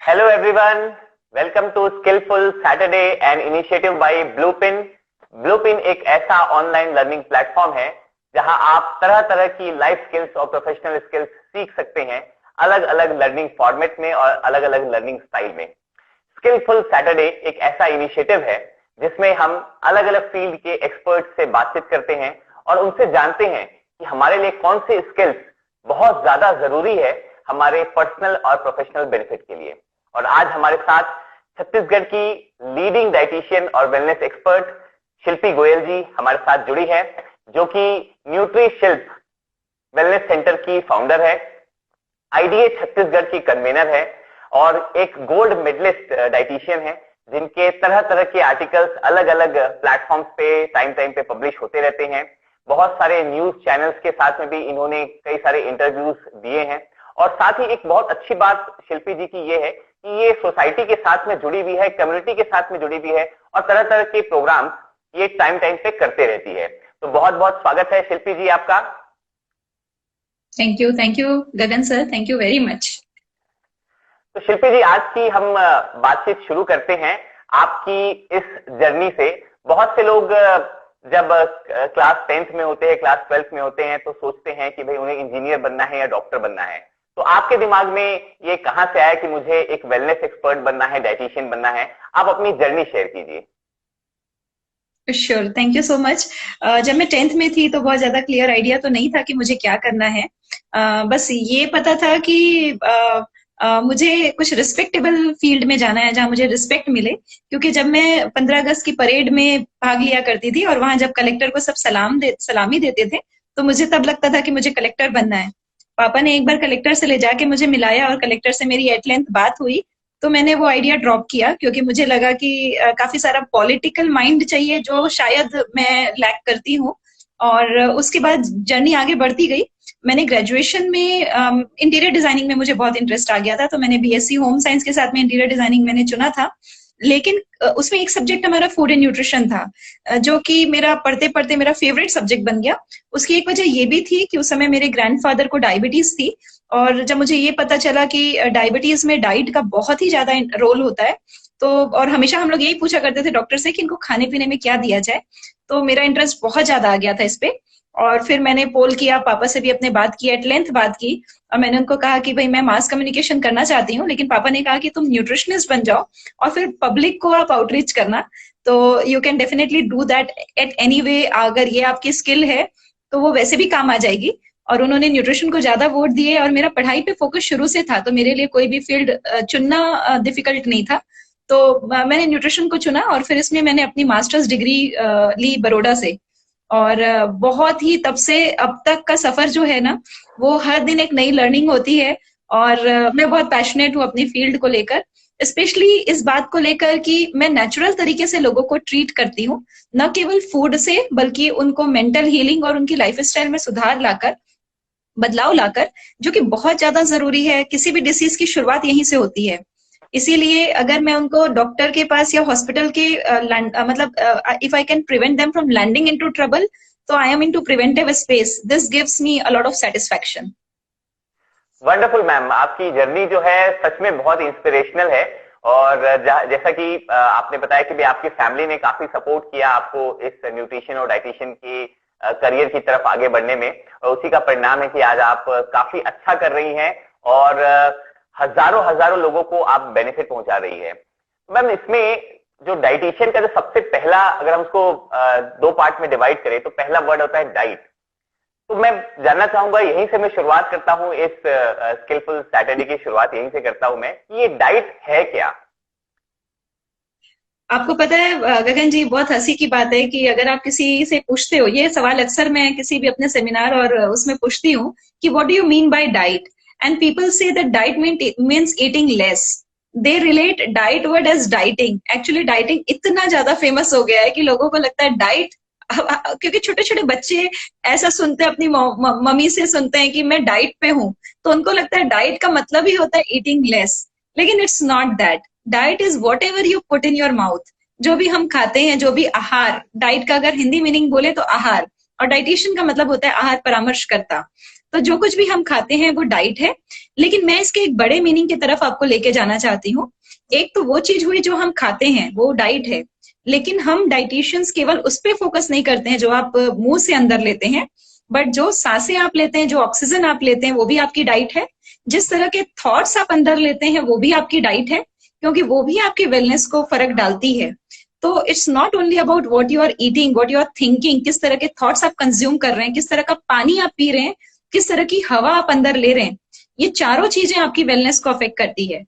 Hello everyone, welcome to Skillful Saturday, an initiative by Bluepin. Bluepin एक ऐसा online learning platform है जहां आप तरह तरह की लाइफ स्किल्स और प्रोफेशनल स्किल्स सीख सकते हैं अलग अलग लर्निंग फॉर्मेट में और अलग अलग लर्निंग स्टाइल में। स्किलफुल सैटरडे एक ऐसा इनिशिएटिव है जिसमें हम अलग अलग फील्ड के एक्सपर्ट से बातचीत करते हैं और उनसे जानते हैं कि हमारे लिए कौन से स्किल्स बहुत ज्यादा जरूरी है हमारे पर्सनल और प्रोफेशनल बेनिफिट के लिए। और आज हमारे साथ छत्तीसगढ़ की लीडिंग डाइटिशियन और वेलनेस एक्सपर्ट शिल्पी गोयल जी हमारे साथ जुड़ी है, जो कि न्यूट्री शिल्प वेलनेस सेंटर की फाउंडर है, आईडीए छत्तीसगढ़ की कन्वीनर है और एक गोल्ड मेडलिस्ट डाइटिशियन है, जिनके तरह तरह के आर्टिकल्स अलग अलग प्लेटफॉर्म्स पे टाइम पे पब्लिश होते रहते हैं। बहुत सारे न्यूज चैनल्स के साथ में भी इन्होंने कई सारे इंटरव्यूज दिए हैं। और साथ ही एक बहुत अच्छी बात शिल्पी जी की ये है कि ये सोसाइटी के साथ में जुड़ी हुई है, कम्युनिटी के साथ में जुड़ी हुई है और तरह तरह के प्रोग्राम ये टाइम पे करते रहती है। तो बहुत बहुत स्वागत है शिल्पी जी आपका। Thank you Gagan sir, thank you very much. तो शिल्पी जी, आज की हम बातचीत शुरू करते हैं आपकी इस जर्नी से। बहुत से लोग जब क्लास 10th में होते हैं, क्लास 12th में होते हैं, तो सोचते हैं कि भाई उन्हें इंजीनियर बनना है या डॉक्टर बनना है। तो आपके दिमाग में ये कहां से आया कि मुझे एक वेलनेस एक्सपर्ट बनना है, डाइटिशियन बनना है? आप अपनी जर्नी शेयर कीजिए। Sure, thank you so much. जब मैं 10th में थी तो बहुत ज्यादा क्लियर आइडिया तो नहीं था कि मुझे क्या करना है। बस ये पता था कि मुझे कुछ रिस्पेक्टेबल फील्ड में जाना है जहां मुझे रिस्पेक्ट मिले, क्योंकि जब मैं 15 अगस्त की परेड में भाग लिया करती थी और वहां जब कलेक्टर को सब सलामी देते थे, तो मुझे तब लगता था कि मुझे कलेक्टर बनना है। पापा ने एक बार कलेक्टर से ले जाके मुझे मिलाया और कलेक्टर से मेरी एट लेंथ बात हुई, तो मैंने वो आइडिया ड्रॉप किया, क्योंकि मुझे लगा कि काफी सारा पॉलिटिकल माइंड चाहिए जो शायद मैं लैक करती हूँ। और उसके बाद जर्नी आगे बढ़ती गई। मैंने ग्रेजुएशन में इंटीरियर डिजाइनिंग में मुझे बहुत इंटरेस्ट आ गया था, तो मैंने बीएससी होम साइंस के साथ में इंटीरियर डिजाइनिंग मैंने चुना था। लेकिन उसमें एक सब्जेक्ट हमारा फूड एंड न्यूट्रिशन था, जो कि मेरा पढ़ते पढ़ते मेरा फेवरेट सब्जेक्ट बन गया। उसकी एक वजह ये भी थी कि उस समय मेरे ग्रैंडफादर को डायबिटीज थी, और जब मुझे ये पता चला कि डायबिटीज में डाइट का बहुत ही ज्यादा रोल होता है, तो और हमेशा हम लोग यही पूछा करते थे डॉक्टर से कि इनको खाने पीने में क्या दिया जाए, तो मेरा इंटरेस्ट बहुत ज्यादा आ गया था इस पे। और फिर मैंने पोल किया, पापा से भी अपने बात की, एट लेंथ बात की, और मैंने उनको कहा कि भाई मैं मास कम्युनिकेशन करना चाहती हूँ, लेकिन पापा ने कहा कि तुम न्यूट्रिशनिस्ट बन जाओ और फिर पब्लिक को आप आउटरीच करना, तो you can definitely do that at any way. अगर ये आपकी स्किल है तो वो वैसे भी काम आ जाएगी। और उन्होंने न्यूट्रिशन को ज्यादा वोट दिए, और मेरा पढ़ाई पे फोकस शुरू से था, तो मेरे लिए कोई भी फील्ड चुनना डिफिकल्ट नहीं था। तो मैंने न्यूट्रिशन को चुना और फिर इसमें मैंने अपनी मास्टर्स डिग्री ली बड़ौदा से। और बहुत ही तब से अब तक का सफर जो है ना, वो हर दिन एक नई लर्निंग होती है। और मैं बहुत पैशनेट हूँ अपनी फील्ड को लेकर, स्पेशली इस बात को लेकर कि मैं नेचुरल तरीके से लोगों को ट्रीट करती हूँ, न केवल फूड से बल्कि उनको मेंटल हीलिंग और उनकी लाइफ स्टाइल में सुधार लाकर, बदलाव लाकर, जो कि बहुत ज्यादा जरूरी है। किसी भी डिसीज की शुरुआत यहीं से होती है। इसीलिए अगर मैं उनको डॉक्टर के पास या हॉस्पिटल के मतलब if I can prevent them from landing into trouble, तो I am into preventive space. This gives me a lot of satisfaction. Wonderful ma'am, आपकी जर्नी जो है सच में बहुत इंस्पिरेशनल है। और जैसा कि आपने बताया कि भी आपकी फैमिली ने काफी सपोर्ट किया आपको इस न्यूट्रिशन और डाइटिशियन की करियर की तरफ आगे बढ़ने में, और उसी का परिणाम है कि आज आप काफी अच्छा कर रही हैं और हजारों हजारों लोगों को आप बेनिफिट पहुंचा रही है। मैम, इसमें जो डाइटिशियन का जो सबसे पहला, अगर हम उसको दो पार्ट में डिवाइड करें, तो पहला वर्ड होता है डाइट। तो मैं जानना चाहूंगा, यहीं से मैं शुरुआत करता हूं, इस स्किलफुल सैटरडे की शुरुआत यहीं से करता हूं मैं, कि ये डाइट है क्या? आपको पता है गगन जी, बहुत हंसी की बात है कि अगर आप किसी से पूछते हो, ये सवाल अक्सर मैं किसी भी अपने सेमिनार और उसमें पूछती हूँ कि what do you mean by diet, and people से that diet means eating less. They relate diet word as dieting. Actually dieting इतना ज्यादा फेमस हो गया है कि लोगों को लगता है डाइट, क्योंकि छोटे छोटे बच्चे ऐसा सुनते हैं, अपनी मम्मी से सुनते हैं कि मैं डाइट पे हूँ, तो उनको लगता है डाइट का मतलब ही होता है ईटिंग लेस। लेकिन it's not that. Diet is what ever you put in your mouth. जो भी हम खाते हैं, जो भी आहार, डाइट का अगर हिंदी मीनिंग बोले तो आहार, और डाइटिशियन का मतलब होता है आहार परामर्श करता। तो जो कुछ भी हम खाते हैं वो डाइट है। लेकिन मैं इसके एक बड़े मीनिंग की तरफ आपको लेके जाना चाहती हूँ। एक तो वो चीज हुई जो हम खाते हैं, वो डाइट है, लेकिन हम डाइटिशियंस केवल उस पर फोकस नहीं करते हैं जो आप मुंह से अंदर लेते हैं, बट जो सांसें आप लेते हैं, जो ऑक्सीजन आप लेते हैं, वो भी आपकी डाइट है। जिस तरह के थॉट्स आप अंदर लेते हैं वो भी आपकी डाइट है, क्योंकि वो भी आपके वेलनेस को फर्क डालती है। तो it's not only about what you are eating, what you are thinking, किस तरह के थॉट्स आप कंज्यूम कर रहे हैं, किस तरह का पानी आप पी रहे हैं, किस तरह की हवा आप अंदर ले रहे हैं, ये चारों चीजें आपकी वेलनेस को अफेक्ट करती है।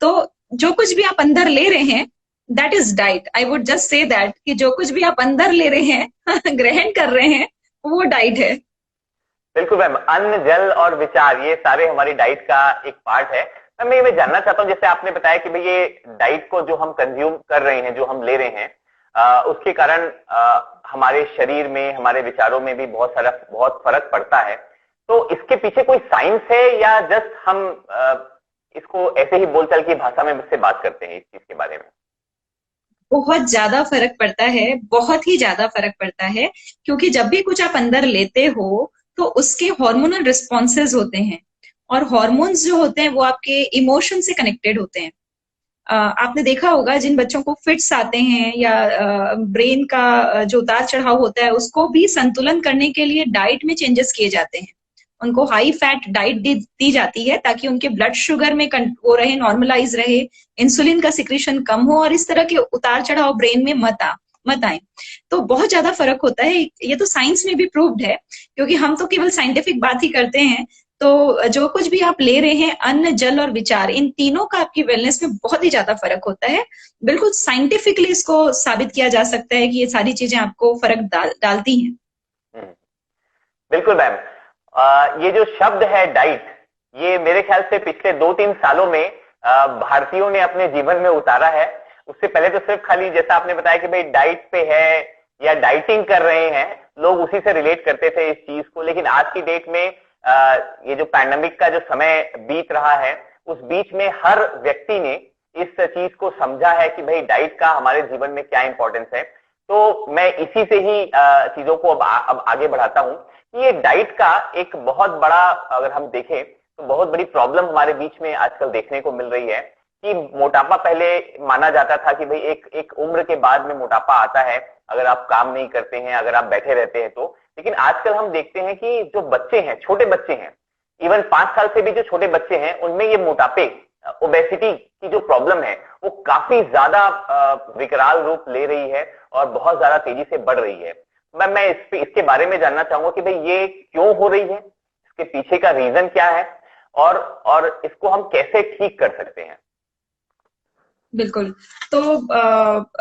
तो जो कुछ भी आप अंदर ले रहे हैं, that is diet. I would just say that कि जो कुछ भी आप अंदर ले रहे हैं ग्रहण कर रहे हैं, वो डाइट है। बिल्कुल मैम, अन्न, जल और विचार, ये सारे हमारी डाइट का एक पार्ट है। मैं ये जानना चाहता हूँ, जैसे आपने बताया कि भाई ये डाइट को जो हम कंज्यूम कर रहे हैं, जो हम ले रहे हैं, उसके कारण हमारे शरीर में, हमारे विचारों में भी बहुत फर्क पड़ता है। तो इसके पीछे कोई साइंस है या जस्ट हम इसको ऐसे ही बोलचाल की भाषा में मुझसे बात करते हैं इस चीज के बारे में? बहुत ज्यादा फर्क पड़ता है, बहुत ही ज्यादा फर्क पड़ता है, क्योंकि जब भी कुछ आप अंदर लेते हो तो उसके हार्मोनल रिस्पॉन्सेज होते हैं, और हॉर्मोन्स जो होते हैं वो आपके इमोशन से कनेक्टेड होते हैं। आपने देखा होगा जिन बच्चों को फिट्स आते हैं या ब्रेन का जो उतार चढ़ाव होता है, उसको भी संतुलन करने के लिए डाइट में चेंजेस किए जाते हैं। उनको हाई फैट डाइट दी जाती है ताकि उनके ब्लड शुगर में वो रहे, नॉर्मलाइज रहे, इंसुलिन का सिक्रीशन कम हो, और इस तरह के उतार चढ़ाव ब्रेन में मत आए। तो बहुत ज्यादा फर्क होता है, ये तो साइंस में भी प्रूव्ड है, क्योंकि हम तो केवल साइंटिफिक बात ही करते हैं। तो जो कुछ भी आप ले रहे हैं, अन्न, जल और विचार, इन तीनों का आपकी वेलनेस में बहुत ही ज्यादा फर्क होता है। बिल्कुल साइंटिफिकली इसको साबित किया जा सकता है कि ये सारी चीजें आपको फर्क डालती हैं। बिल्कुल मैम, ये जो शब्द है डाइट, ये मेरे ख्याल से पिछले 2-3 सालों में भारतीयों ने अपने जीवन में उतारा है। उससे पहले तो सिर्फ खाली जैसा आपने बताया कि भाई डाइट पे है या डाइटिंग कर रहे हैं, लोग उसी से रिलेट करते थे इस चीज को। लेकिन आज की डेट में ये जो पैंडेमिक का जो समय बीत रहा है, उस बीच में हर व्यक्ति ने इस चीज को समझा है कि भाई डाइट का हमारे जीवन में क्या इंपॉर्टेंस है। तो मैं इसी से ही चीजों को अब आगे बढ़ाता हूँ। ये डाइट का एक बहुत बड़ा, अगर हम देखें तो बहुत बड़ी प्रॉब्लम हमारे बीच में आजकल देखने को मिल रही है कि मोटापा पहले माना जाता था कि भाई एक उम्र के बाद में मोटापा आता है, अगर आप काम नहीं करते हैं, अगर आप बैठे रहते हैं तो। लेकिन आजकल हम देखते हैं कि जो बच्चे हैं, छोटे बच्चे हैं, इवन 5 साल से भी जो छोटे बच्चे हैं, उनमें ये मोटापे, ओबेसिटी की जो प्रॉब्लम है वो काफी ज्यादा विकराल रूप ले रही है और बहुत ज्यादा तेजी से बढ़ रही है। मैं इसके बारे में जानना चाहूंगा कि भाई ये क्यों हो रही है, इसके पीछे का रीजन क्या है, और इसको हम कैसे ठीक कर सकते हैं? बिल्कुल। तो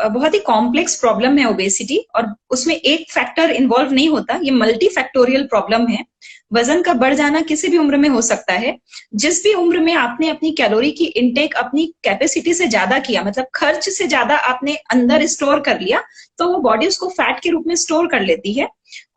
बहुत ही कॉम्प्लेक्स प्रॉब्लम है ओबेसिटी, और उसमें एक फैक्टर इन्वॉल्व नहीं होता, ये मल्टी फैक्टोरियल प्रॉब्लम है। वजन का बढ़ जाना किसी भी उम्र में हो सकता है। जिस भी उम्र में आपने अपनी कैलोरी की इनटेक अपनी कैपेसिटी से ज्यादा किया, मतलब खर्च से ज्यादा आपने अंदर स्टोर कर लिया, तो वो बॉडी उसको फैट के रूप में स्टोर कर लेती है,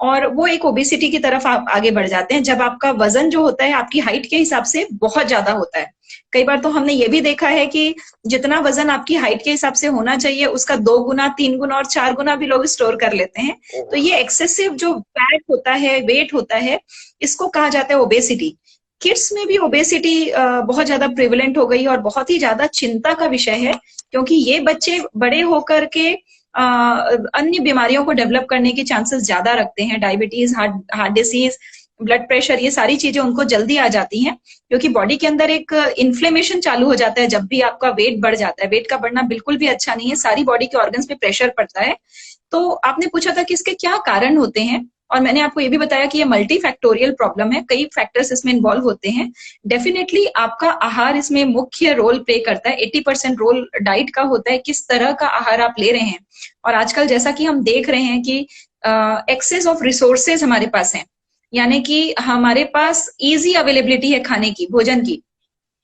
और वो एक ओबेसिटी की तरफ आप आगे बढ़ जाते हैं, जब आपका वजन जो होता है आपकी हाइट के हिसाब से बहुत ज्यादा होता है। कई बार तो हमने ये भी देखा है कि जितना वजन आपकी हाइट के हिसाब से होना चाहिए, उसका 2 गुना, 3 गुना और 4 गुना भी लोग स्टोर कर लेते हैं। तो ये एक्सेसिव जो फैट होता है, वेट होता है, इसको कहा जाता है ओबेसिटी। किड्स में भी ओबेसिटी बहुत ज्यादा प्रिवलेंट हो गई और बहुत ही ज्यादा चिंता का विषय है, क्योंकि ये बच्चे बड़े होकर के अन्य बीमारियों को डेवलप करने के चांसेस ज्यादा रखते हैं। Diabetes, heart disease, blood pressure, ये सारी चीजें उनको जल्दी आ जाती हैं, क्योंकि बॉडी के अंदर एक इन्फ्लेमेशन चालू हो जाता है जब भी आपका वेट बढ़ जाता है। वेट का बढ़ना बिल्कुल भी अच्छा नहीं है, सारी बॉडी के ऑर्गन्स पे प्रेशर पड़ता है। तो आपने पूछा था कि इसके क्या कारण होते हैं, और मैंने आपको ये भी बताया कि ये मल्टी फैक्टोरियल प्रॉब्लम है, कई फैक्टर्स इसमें इन्वॉल्व होते हैं। डेफिनेटली आपका आहार इसमें मुख्य रोल प्ले करता है। 80% रोल डाइट का होता है, किस तरह का आहार आप ले रहे हैं। और आजकल जैसा कि हम देख रहे हैं कि एक्सेस ऑफ रिसोर्सेज हमारे पास है, यानी कि हमारे पास इजी अवेलेबिलिटी है खाने की, भोजन की।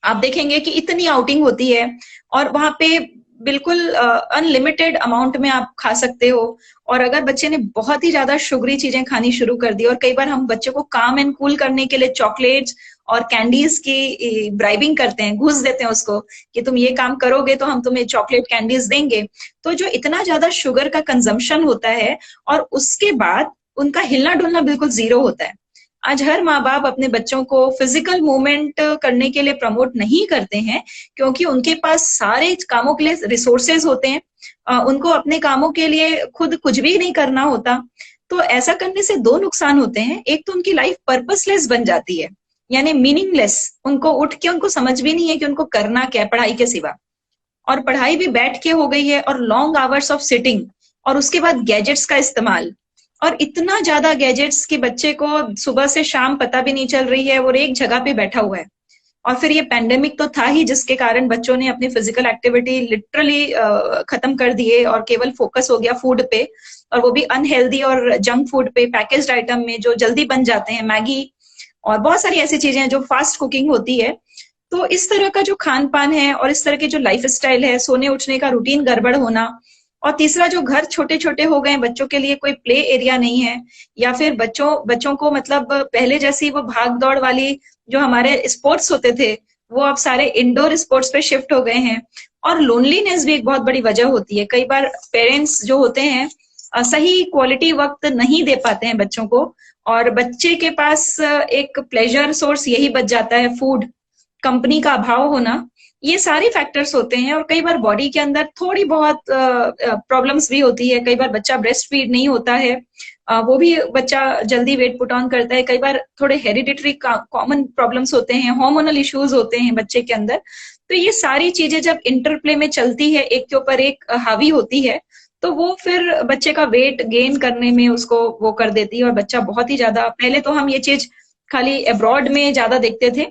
आप देखेंगे कि इतनी आउटिंग होती है और वहां पे बिल्कुल अनलिमिटेड अमाउंट में आप खा सकते हो। और अगर बच्चे ने बहुत ही ज्यादा शुगरी चीजें खानी शुरू कर दी, और कई बार हम बच्चे को काम एंड कूल करने के लिए चॉकलेट्स और कैंडीज की ब्राइबिंग करते हैं, घूस देते हैं उसको कि तुम ये काम करोगे तो हम तुम्हें चॉकलेट कैंडीज देंगे। तो जो इतना ज्यादा शुगर का कंजम्पशन होता है, और उसके बाद उनका हिलना डुलना बिल्कुल जीरो होता है। आज हर माँ बाप अपने बच्चों को फिजिकल मूवमेंट करने के लिए प्रमोट नहीं करते हैं, क्योंकि उनके पास सारे कामों के लिए रिसोर्सेज होते हैं, उनको अपने कामों के लिए खुद कुछ भी नहीं करना होता। तो ऐसा करने से दो नुकसान होते हैं। एक तो उनकी लाइफ पर्पसलेस बन जाती है, यानी मीनिंगलेस। उनको उठ के उनको समझ भी नहीं है कि उनको करना क्या है पढ़ाई के सिवा, और पढ़ाई भी बैठ के हो गई है, और लॉन्ग आवर्स ऑफ सिटिंग, और उसके बाद गैजेट्स का इस्तेमाल, और इतना ज्यादा गैजेट्स कि बच्चे को सुबह से शाम पता भी नहीं चल रही है, वो एक जगह पे बैठा हुआ है। और फिर ये पैंडेमिक तो था ही, जिसके कारण बच्चों ने अपनी फिजिकल एक्टिविटी लिटरली खत्म कर दिए और केवल फोकस हो गया फूड पे, और वो भी अनहेल्दी और जंक फूड पे, पैकेज्ड आइटम में जो जल्दी बन जाते हैं, मैगी और बहुत सारी ऐसी चीजें हैं जो फास्ट कुकिंग होती है। तो इस तरह का जो खान पान है और इस तरह के जो लाइफ स्टाइल है, सोने उठने का रूटीन गड़बड़ होना, और तीसरा जो घर छोटे छोटे हो गए, बच्चों के लिए कोई प्ले एरिया नहीं है, या फिर बच्चों को मतलब पहले जैसी वो भाग दौड़ वाली जो हमारे स्पोर्ट्स होते थे, वो अब सारे इंडोर स्पोर्ट्स पे शिफ्ट हो गए हैं। और लोनलीनेस भी एक बहुत बड़ी वजह होती है। कई बार पेरेंट्स जो होते हैं सही क्वालिटी वक्त नहीं दे पाते हैं बच्चों को, और बच्चे के पास एक प्लेजर सोर्स यही बच जाता है फूड, कंपनी का अभाव होना। ये सारे फैक्टर्स होते हैं, और कई बार बॉडी के अंदर थोड़ी बहुत प्रॉब्लम्स भी होती है। कई बार बच्चा ब्रेस्ट फीड नहीं होता है, वो भी बच्चा जल्दी वेट पुट ऑन करता है। कई बार थोड़े हेरिडिटरी कॉमन प्रॉब्लम्स होते हैं, हार्मोनल इश्यूज होते हैं बच्चे के अंदर। तो ये सारी चीजें जब इंटरप्ले में चलती है, एक के ऊपर एक हावी होती है, तो वो फिर बच्चे का वेट गेन करने में उसको वो कर देती है। और बच्चा बहुत ही ज्यादा, पहले तो हम ये चीज खाली अब्रॉड में ज्यादा देखते थे,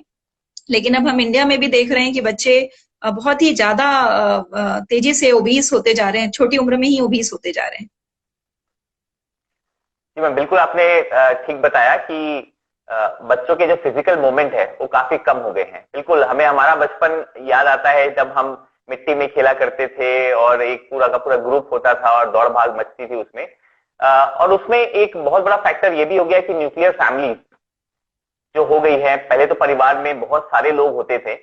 लेकिन अब हम इंडिया में भी देख रहे हैं कि बच्चे बहुत ही ज्यादा तेजी से ओबीस होते जा रहे हैं, छोटी उम्र में ही ओबीस होते जा रहे हैं। जी मैम, बिल्कुल आपने ठीक बताया कि बच्चों के जो फिजिकल मूवमेंट है वो काफी कम हो गए हैं। बिल्कुल हमें हमारा बचपन याद आता है जब हम मिट्टी में खेला करते थे और एक पूरा का पूरा ग्रुप होता था और दौड़ भाग मचती थी उसमें। और उसमें एक बहुत बड़ा फैक्टर ये भी हो गया कि न्यूक्लियर फैमिली जो हो गई है। पहले तो परिवार में बहुत सारे लोग होते थे,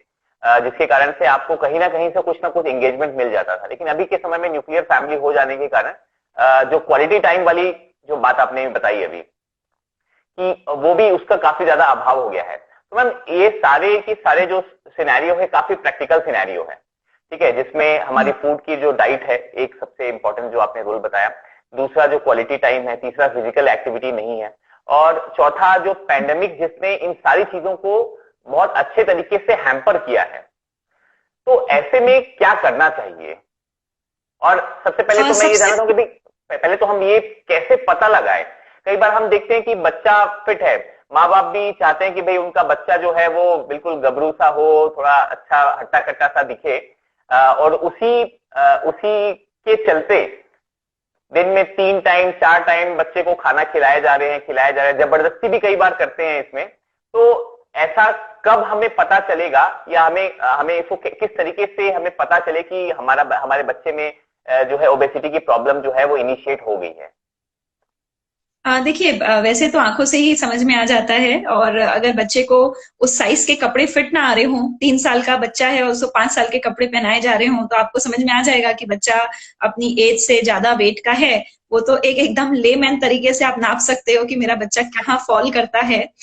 जिसके कारण से आपको कहीं ना कहीं से कुछ ना कुछ एंगेजमेंट मिल जाता था। लेकिन अभी के समय में न्यूक्लियर फैमिली हो जाने के कारण जो क्वालिटी टाइम वाली जो बात आपने बताई अभी, कि वो भी उसका काफी ज्यादा अभाव हो गया है। तो मैम ये सारे के सारे जो सिनेरियो है काफी प्रैक्टिकल सिनेरियो है, ठीक है, जिसमें हमारी फूड की जो डाइट है एक सबसे इंपॉर्टेंट जो आपने रोल बताया, दूसरा जो क्वालिटी टाइम है, तीसरा फिजिकल एक्टिविटी नहीं है, और चौथा जो पैंडेमिक जिसने इन सारी चीजों को बहुत अच्छे तरीके से हैम्पर किया है। तो ऐसे में क्या करना चाहिए? और सबसे पहले तो मैं ये जानना चाहूंगी कि पहले तो हम ये कैसे पता लगाए? कई बार हम देखते हैं कि बच्चा फिट है, माँ बाप भी चाहते हैं कि भाई उनका बच्चा जो है वो बिल्कुल गबरू सा हो, थोड़ा अच्छा हट्टा कट्टा सा दिखे, और उसी के चलते दिन में 3 टाइम 4 टाइम बच्चे को खाना खिलाए जा रहे हैं, जबरदस्ती भी कई बार करते हैं इसमें। तो ऐसा कब हमें पता चलेगा, या हमें इसको किस तरीके से हमें पता चले कि हमारे बच्चे में जो है ओबेसिटी की प्रॉब्लम जो है वो इनिशिएट हो गई है? देखिए, वैसे तो आंखों से ही समझ में आ जाता है, और अगर बच्चे को उस साइज के कपड़े फिट ना आ रहे हों, 3 साल का बच्चा है और उसको 5 साल के कपड़े पहनाए जा रहे हों, तो आपको समझ में आ जाएगा कि बच्चा अपनी एज से ज्यादा वेट का है। वो तो एकदम लेमैन तरीके से आप नाप सकते हो कि मेरा बच्चा कहाँ फॉल करता है।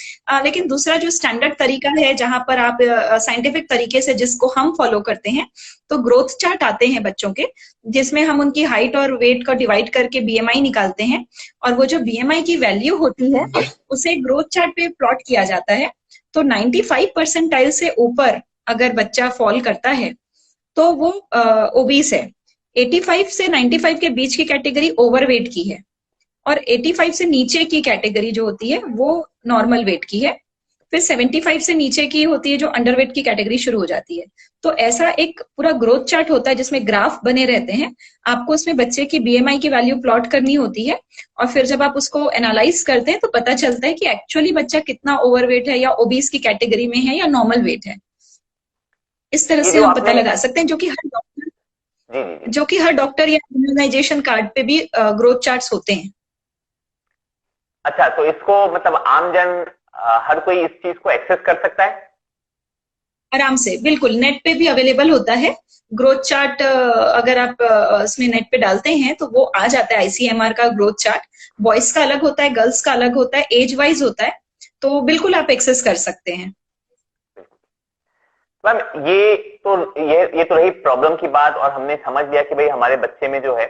लेकिन दूसरा जो स्टैंडर्ड तरीका है, जहां पर आप साइंटिफिक तरीके से जिसको हम फॉलो करते हैं, तो ग्रोथ चार्ट आते हैं बच्चों के, जिसमें हम उनकी हाइट और वेट को डिवाइड करके बीएमआई निकालते हैं, और वो जो बीएमआई की वैल्यू होती है उसे ग्रोथ चार्ट पे प्लॉट किया जाता है। तो 95% से ऊपर अगर बच्चा फॉल करता है तो वो ओबीस है। 85 से 95 के बीच की कैटेगरी ओवरवेट की है, और 85 से नीचे की कैटेगरी जो होती है वो नॉर्मल वेट की है। फिर 75 से नीचे की होती है जो अंडरवेट की कैटेगरी शुरू हो जाती है। तो ऐसा एक पूरा ग्रोथ चार्ट होता है जिसमें ग्राफ बने रहते हैं। आपको उसमें बच्चे की बीएमआई की वैल्यू प्लॉट करनी होती है, और फिर जब आप उसको एनालाइज करते हैं तो पता चलता है कि एक्चुअली बच्चा कितना ओवरवेट है, या ओबीस की कैटेगरी में है, या नॉर्मल वेट है। इस तरह से हम पता लगा सकते हैं, जो कि हर डॉक्टर या इम्यूनाइजेशन कार्ड पे भी ग्रोथ चार्ट्स होते हैं। अच्छा, तो इसको मतलब आमजन हर कोई इस चीज को एक्सेस कर सकता है? आराम से, बिल्कुल, नेट पे भी अवेलेबल होता है ग्रोथ चार्ट। अगर आप उसमें नेट पे डालते हैं तो वो आ जाता है, आईसीएमआर का ग्रोथ चार्ट। बॉयज का अलग होता है, गर्ल्स का अलग होता है, एज वाइज होता है। तो बिल्कुल आप एक्सेस कर सकते हैं। मैम ये तो रही प्रॉब्लम की बात, और हमने समझ लिया कि भाई हमारे बच्चे में जो है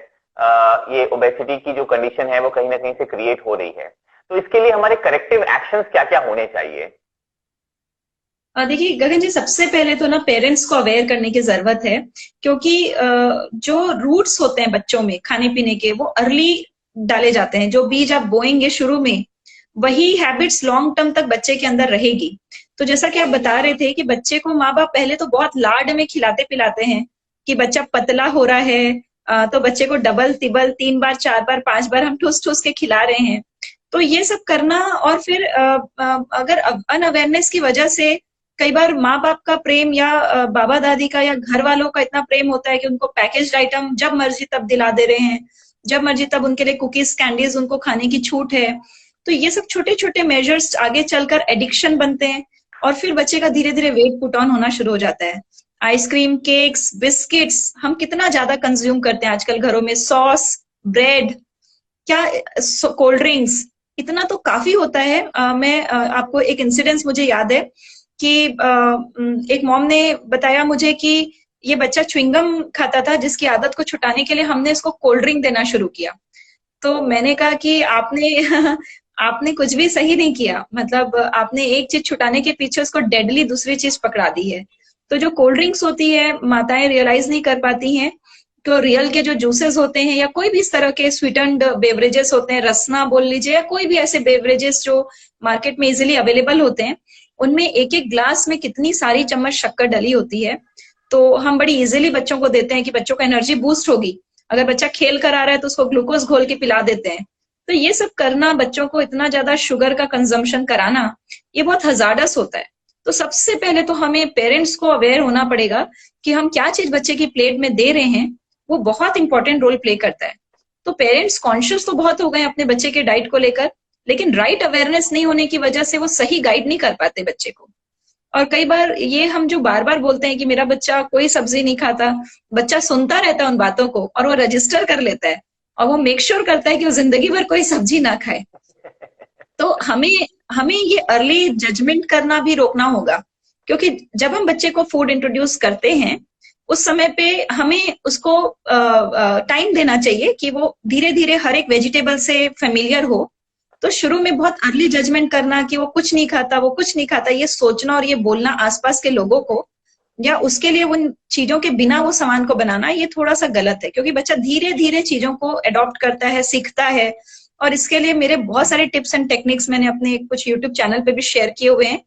ये ओबेसिटी की जो कंडीशन है वो कहीं ना कहीं से क्रिएट हो रही है। तो इसके लिए हमारे करेक्टिव एक्शंस क्या क्या होने चाहिए? देखिए गगन जी, सबसे पहले तो ना पेरेंट्स को अवेयर करने की जरूरत है, क्योंकि जो रूट्स होते हैं बच्चों में खाने पीने के, वो अर्ली डाले जाते हैं। जो बीज आप बोएंगे शुरू में, वही हैबिट्स लॉन्ग टर्म तक बच्चे के अंदर रहेगी। तो जैसा कि आप बता रहे थे कि बच्चे को माँ बाप पहले तो बहुत लाड में खिलाते पिलाते हैं कि बच्चा पतला हो रहा है, तो बच्चे को डबल तिबल 3 बार 4 बार 5 बार हम ठूस ठूस के खिला रहे हैं। तो ये सब करना, और फिर अगर अनअवेयरनेस की वजह से कई बार माँ बाप का प्रेम या बाबा दादी का या घर वालों का इतना प्रेम होता है कि उनको पैकेज्ड आइटम जब मर्जी तब दिला दे रहे हैं, जब मर्जी तब उनके लिए कुकीज कैंडीज उनको खाने की छूट है। तो ये सब छोटे छोटे मेजर्स आगे चलकर एडिक्शन बनते हैं, और फिर बच्चे का धीरे धीरे वेट पुट ऑन होना शुरू हो जाता है। आइसक्रीम, केक्स, बिस्किट्स हम कितना ज्यादा कंज्यूम करते हैं आजकल घरों में, सॉस, ब्रेड, क्या कोल्ड ड्रिंक्स, इतना तो काफी होता है। मैं आपको एक इंसिडेंस मुझे याद है कि एक मॉम ने बताया मुझे कि ये बच्चा च्युइंगम खाता था, जिसकी आदत को छुटाने के लिए हमने इसको कोल्ड ड्रिंक देना शुरू किया। तो मैंने कहा कि आपने आपने कुछ भी सही नहीं किया, मतलब आपने एक चीज छुटाने के पीछे उसको डेडली दूसरी चीज पकड़ा दी है। तो जो कोल्ड ड्रिंक्स होती है, माताएं रियलाइज नहीं कर पाती हैं, तो रियल के जो जूसेस होते हैं या कोई भी इस तरह के स्वीटेंड बेवरेजेस होते हैं, रसना बोल लीजिए, या कोई भी ऐसे बेवरेजेस जो मार्केट में इजिली अवेलेबल होते हैं, उनमें एक एक ग्लास में कितनी सारी चम्मच शक्कर डली होती है। तो हम बड़ी इजिली बच्चों को देते हैं कि बच्चों का एनर्जी बूस्ट होगी। अगर बच्चा खेल कर आ रहा है तो उसको ग्लूकोज घोल के पिला देते हैं। तो ये सब करना, बच्चों को इतना ज्यादा शुगर का कंजम्पशन कराना, ये बहुत हजार्डस होता है। तो सबसे पहले तो हमें पेरेंट्स को अवेयर होना पड़ेगा कि हम क्या चीज बच्चे की प्लेट में दे रहे हैं, वो बहुत इंपॉर्टेंट रोल प्ले करता है। तो पेरेंट्स कॉन्शियस तो बहुत हो गए अपने बच्चे के डाइट को लेकर, लेकिन राइट अवेयरनेस नहीं होने की वजह से वो सही गाइड नहीं कर पाते बच्चे को। और कई बार ये हम जो बार बार बोलते हैं कि मेरा बच्चा कोई सब्जी नहीं खाता, बच्चा सुनता रहता है उन बातों को और वो रजिस्टर कर लेता है, और वो मेक श्योर करता है कि वो जिंदगी भर कोई सब्जी ना खाए। तो हमें हमें ये अर्ली जजमेंट करना भी रोकना होगा, क्योंकि जब हम बच्चे को फूड इंट्रोड्यूस करते हैं, उस समय पे हमें उसको टाइम देना चाहिए कि वो धीरे धीरे हर एक वेजिटेबल से फेमिलियर हो। तो शुरू में बहुत अर्ली जजमेंट करना कि वो कुछ नहीं खाता, वो कुछ नहीं खाता, ये सोचना और ये बोलना आसपास के लोगों को, या उसके लिए उन चीजों के बिना वो सामान को बनाना, ये थोड़ा सा गलत है, क्योंकि बच्चा धीरे धीरे चीजों को अडॉप्ट करता है, सीखता है। और इसके लिए मेरे बहुत सारे टिप्स एंड टेक्निक्स मैंने अपने कुछ यूट्यूब चैनल पे भी शेयर किए हुए हैं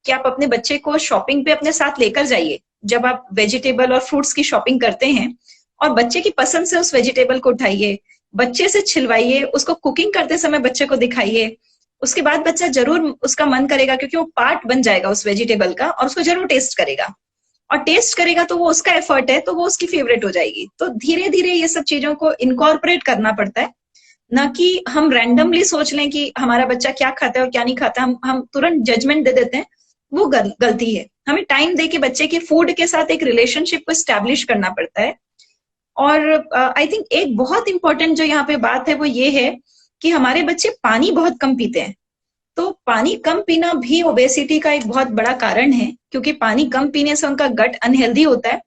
कि आप अपने बच्चे को शॉपिंग पे अपने साथ लेकर जाइए। जब आप वेजिटेबल और फ्रूट्स की शॉपिंग करते हैं, और बच्चे की पसंद से उस वेजिटेबल को उठाइए, बच्चे से छिलवाइए, उसको कुकिंग करते समय बच्चे को दिखाइए। उसके बाद बच्चा जरूर उसका मन करेगा, क्योंकि वो पार्ट बन जाएगा उस वेजिटेबल का, और उसको जरूर टेस्ट करेगा, और टेस्ट करेगा तो वो उसका एफर्ट है, तो वो उसकी फेवरेट हो जाएगी। तो धीरे धीरे ये सब चीजों को इनकॉर्पोरेट करना पड़ता है, ना कि हम रैंडमली सोच लें कि हमारा बच्चा क्या खाता है और क्या नहीं खाता, हम तुरंत जजमेंट दे देते हैं। वो गलती है। हमें टाइम दे के बच्चे के फूड के साथ एक रिलेशनशिप को स्टैब्लिश करना पड़ता है। और आई थिंक एक बहुत इंपॉर्टेंट जो यहाँ पे बात है वो ये है कि हमारे बच्चे पानी बहुत कम पीते हैं। तो पानी कम पीना भी ओबेसिटी का एक बहुत बड़ा कारण है, क्योंकि पानी कम पीने से उनका गट अनहेल्दी होता है,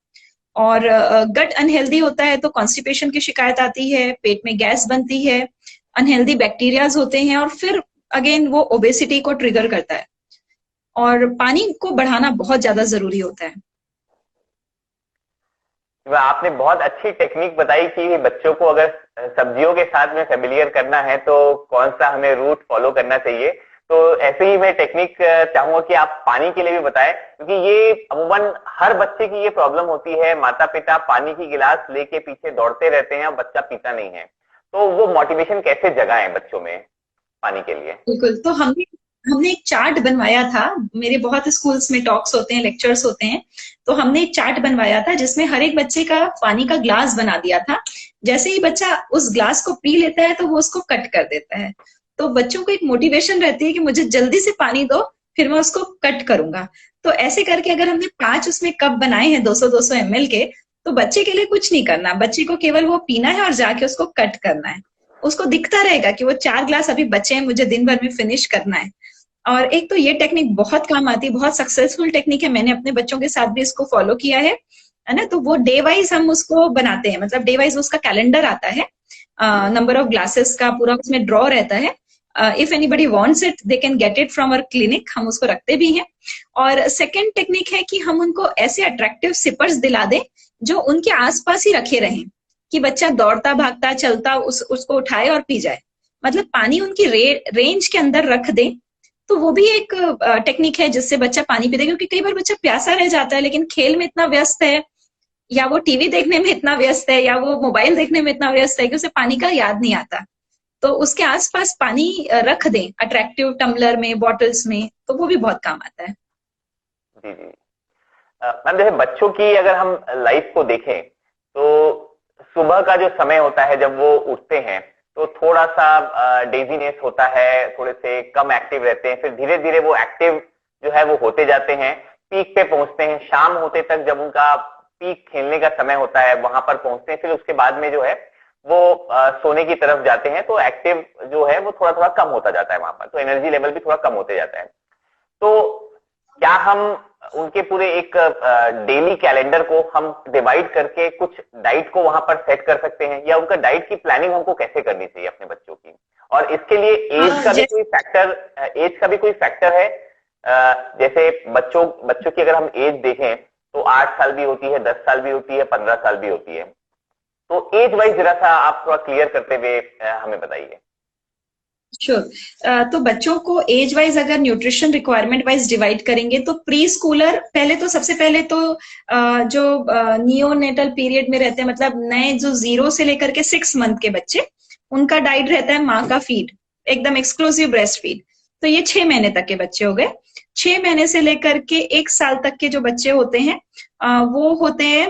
और गट अनहेल्दी होता है तो कॉन्स्टिपेशन की शिकायत आती है, पेट में गैस बनती है, अनहेल्दी बैक्टीरियाज होते हैं, और फिर अगेन वो ओबेसिटी को ट्रिगर करता है। और पानी को बढ़ाना बहुत ज्यादा जरूरी होता है। आपने बहुत अच्छी टेक्निक बताई कि बच्चों को अगर सब्जियों के साथ में फेमिलियर करना है तो कौन सा हमें रूट फॉलो करना चाहिए। तो ऐसे ही मैं टेक्निक चाहूंगा कि आप पानी के लिए भी बताएं, क्योंकि ये अमूमन हर बच्चे की ये प्रॉब्लम होती है, माता पिता पानी की गिलास लेके पीछे दौड़ते रहते हैं और बच्चा पीता नहीं है। तो वो मोटिवेशन कैसे जगाएं बच्चों में पानी के लिए? बिल्कुल। तो हमने एक चार्ट बनवाया था, मेरे बहुत स्कूल्स में टॉक्स होते हैं, लेक्चर्स होते हैं, तो हमने एक चार्ट बनवाया था जिसमें हर एक बच्चे का पानी का ग्लास बना दिया था। जैसे ही बच्चा उस ग्लास को पी लेता है तो वो उसको कट कर देता है। तो बच्चों को एक मोटिवेशन रहती है कि मुझे जल्दी से पानी दो, फिर मैं उसको कट करूंगा। तो ऐसे करके अगर हमने 5 उसमें कप बनाए हैं 200-200 ml के, तो बच्चे के लिए कुछ नहीं करना, बच्चे को केवल वो पीना है और जाके उसको कट करना है। उसको दिखता रहेगा कि वो 4 ग्लास अभी बचे हैं, मुझे दिन भर में फिनिश करना है। और एक तो ये टेक्निक बहुत काम आती है, बहुत सक्सेसफुल टेक्निक है, मैंने अपने बच्चों के साथ भी इसको फॉलो किया है ना। तो वो डे वाइज हम उसको बनाते हैं, मतलब डे वाइज उसका कैलेंडर आता है, नंबर ऑफ ग्लासेस का पूरा उसमें ड्रॉ रहता है। If anybody wants it they can get it from our clinic, हम उसको रखते भी हैं। और सेकेंड टेक्निक है कि हम उनको ऐसे अट्रैक्टिव सिपर्स दिला दें जो उनके आसपास ही रखे रहें, कि बच्चा दौड़ता भागता चलता उसको उठाए और पी जाए, मतलब पानी उनकी रेंज के अंदर रख दे। तो वो भी एक टेक्निक है जिससे बच्चा पानी पीता है, क्योंकि कई बार बच्चा प्यासा रह जाता है लेकिन खेल में इतना व्यस्त है, या वो टीवी देखने में इतना व्यस्त है, या वो मोबाइल देखने में इतना व्यस्त है कि उसे पानी का याद नहीं आता। तो उसके आसपास पानी रख दें अट्रैक्टिव टम्बलर में, बॉटल्स में, तो वो भी बहुत काम आता है। जी जी। मैम जैसे बच्चों की अगर हम लाइफ को देखें तो सुबह का जो समय होता है जब वो उठते हैं तो थोड़ा सा डेजीनेस होता है, थोड़े से कम एक्टिव रहते हैं, फिर धीरे धीरे वो एक्टिव जो है वो होते जाते हैं, पीक पे पहुंचते हैं, शाम होते तक जब उनका पीक खेलने का समय होता है वहां पर पहुंचते हैं, फिर उसके बाद में जो है वो सोने की तरफ जाते हैं, तो एक्टिव जो है वो थोड़ा थोड़ा कम होता जाता है वहां पर, तो एनर्जी लेवल भी थोड़ा कम होते जाता है। तो क्या हम उनके पूरे एक डेली कैलेंडर को हम डिवाइड करके कुछ डाइट को वहां पर सेट कर सकते हैं, या उनका डाइट की प्लानिंग हमको कैसे करनी चाहिए अपने बच्चों की? और इसके लिए एज का भी कोई फैक्टर है? जैसे बच्चों की अगर हम एज देखें तो 8 साल भी होती है, 10 साल भी होती है, 15 साल भी होती है, तो एज वाइज जरा सा आप थोड़ा क्लियर करते हुए हमें बताइए। श्योर। तो बच्चों को एज वाइज अगर न्यूट्रिशन रिक्वायरमेंट वाइज डिवाइड करेंगे तो प्री स्कूलर पहले तो सबसे पहले तो जो नियोनेटल पीरियड में रहते हैं, मतलब नए जो 0 से लेकर के 6 मंथ के बच्चे, उनका डाइट रहता है माँ का फीड, एकदम एक्सक्लूसिव ब्रेस्ट फीड। तो ये 6 महीने तक के बच्चे हो गए। 6 महीने से लेकर के 1 साल तक के जो बच्चे होते हैं वो होते हैं,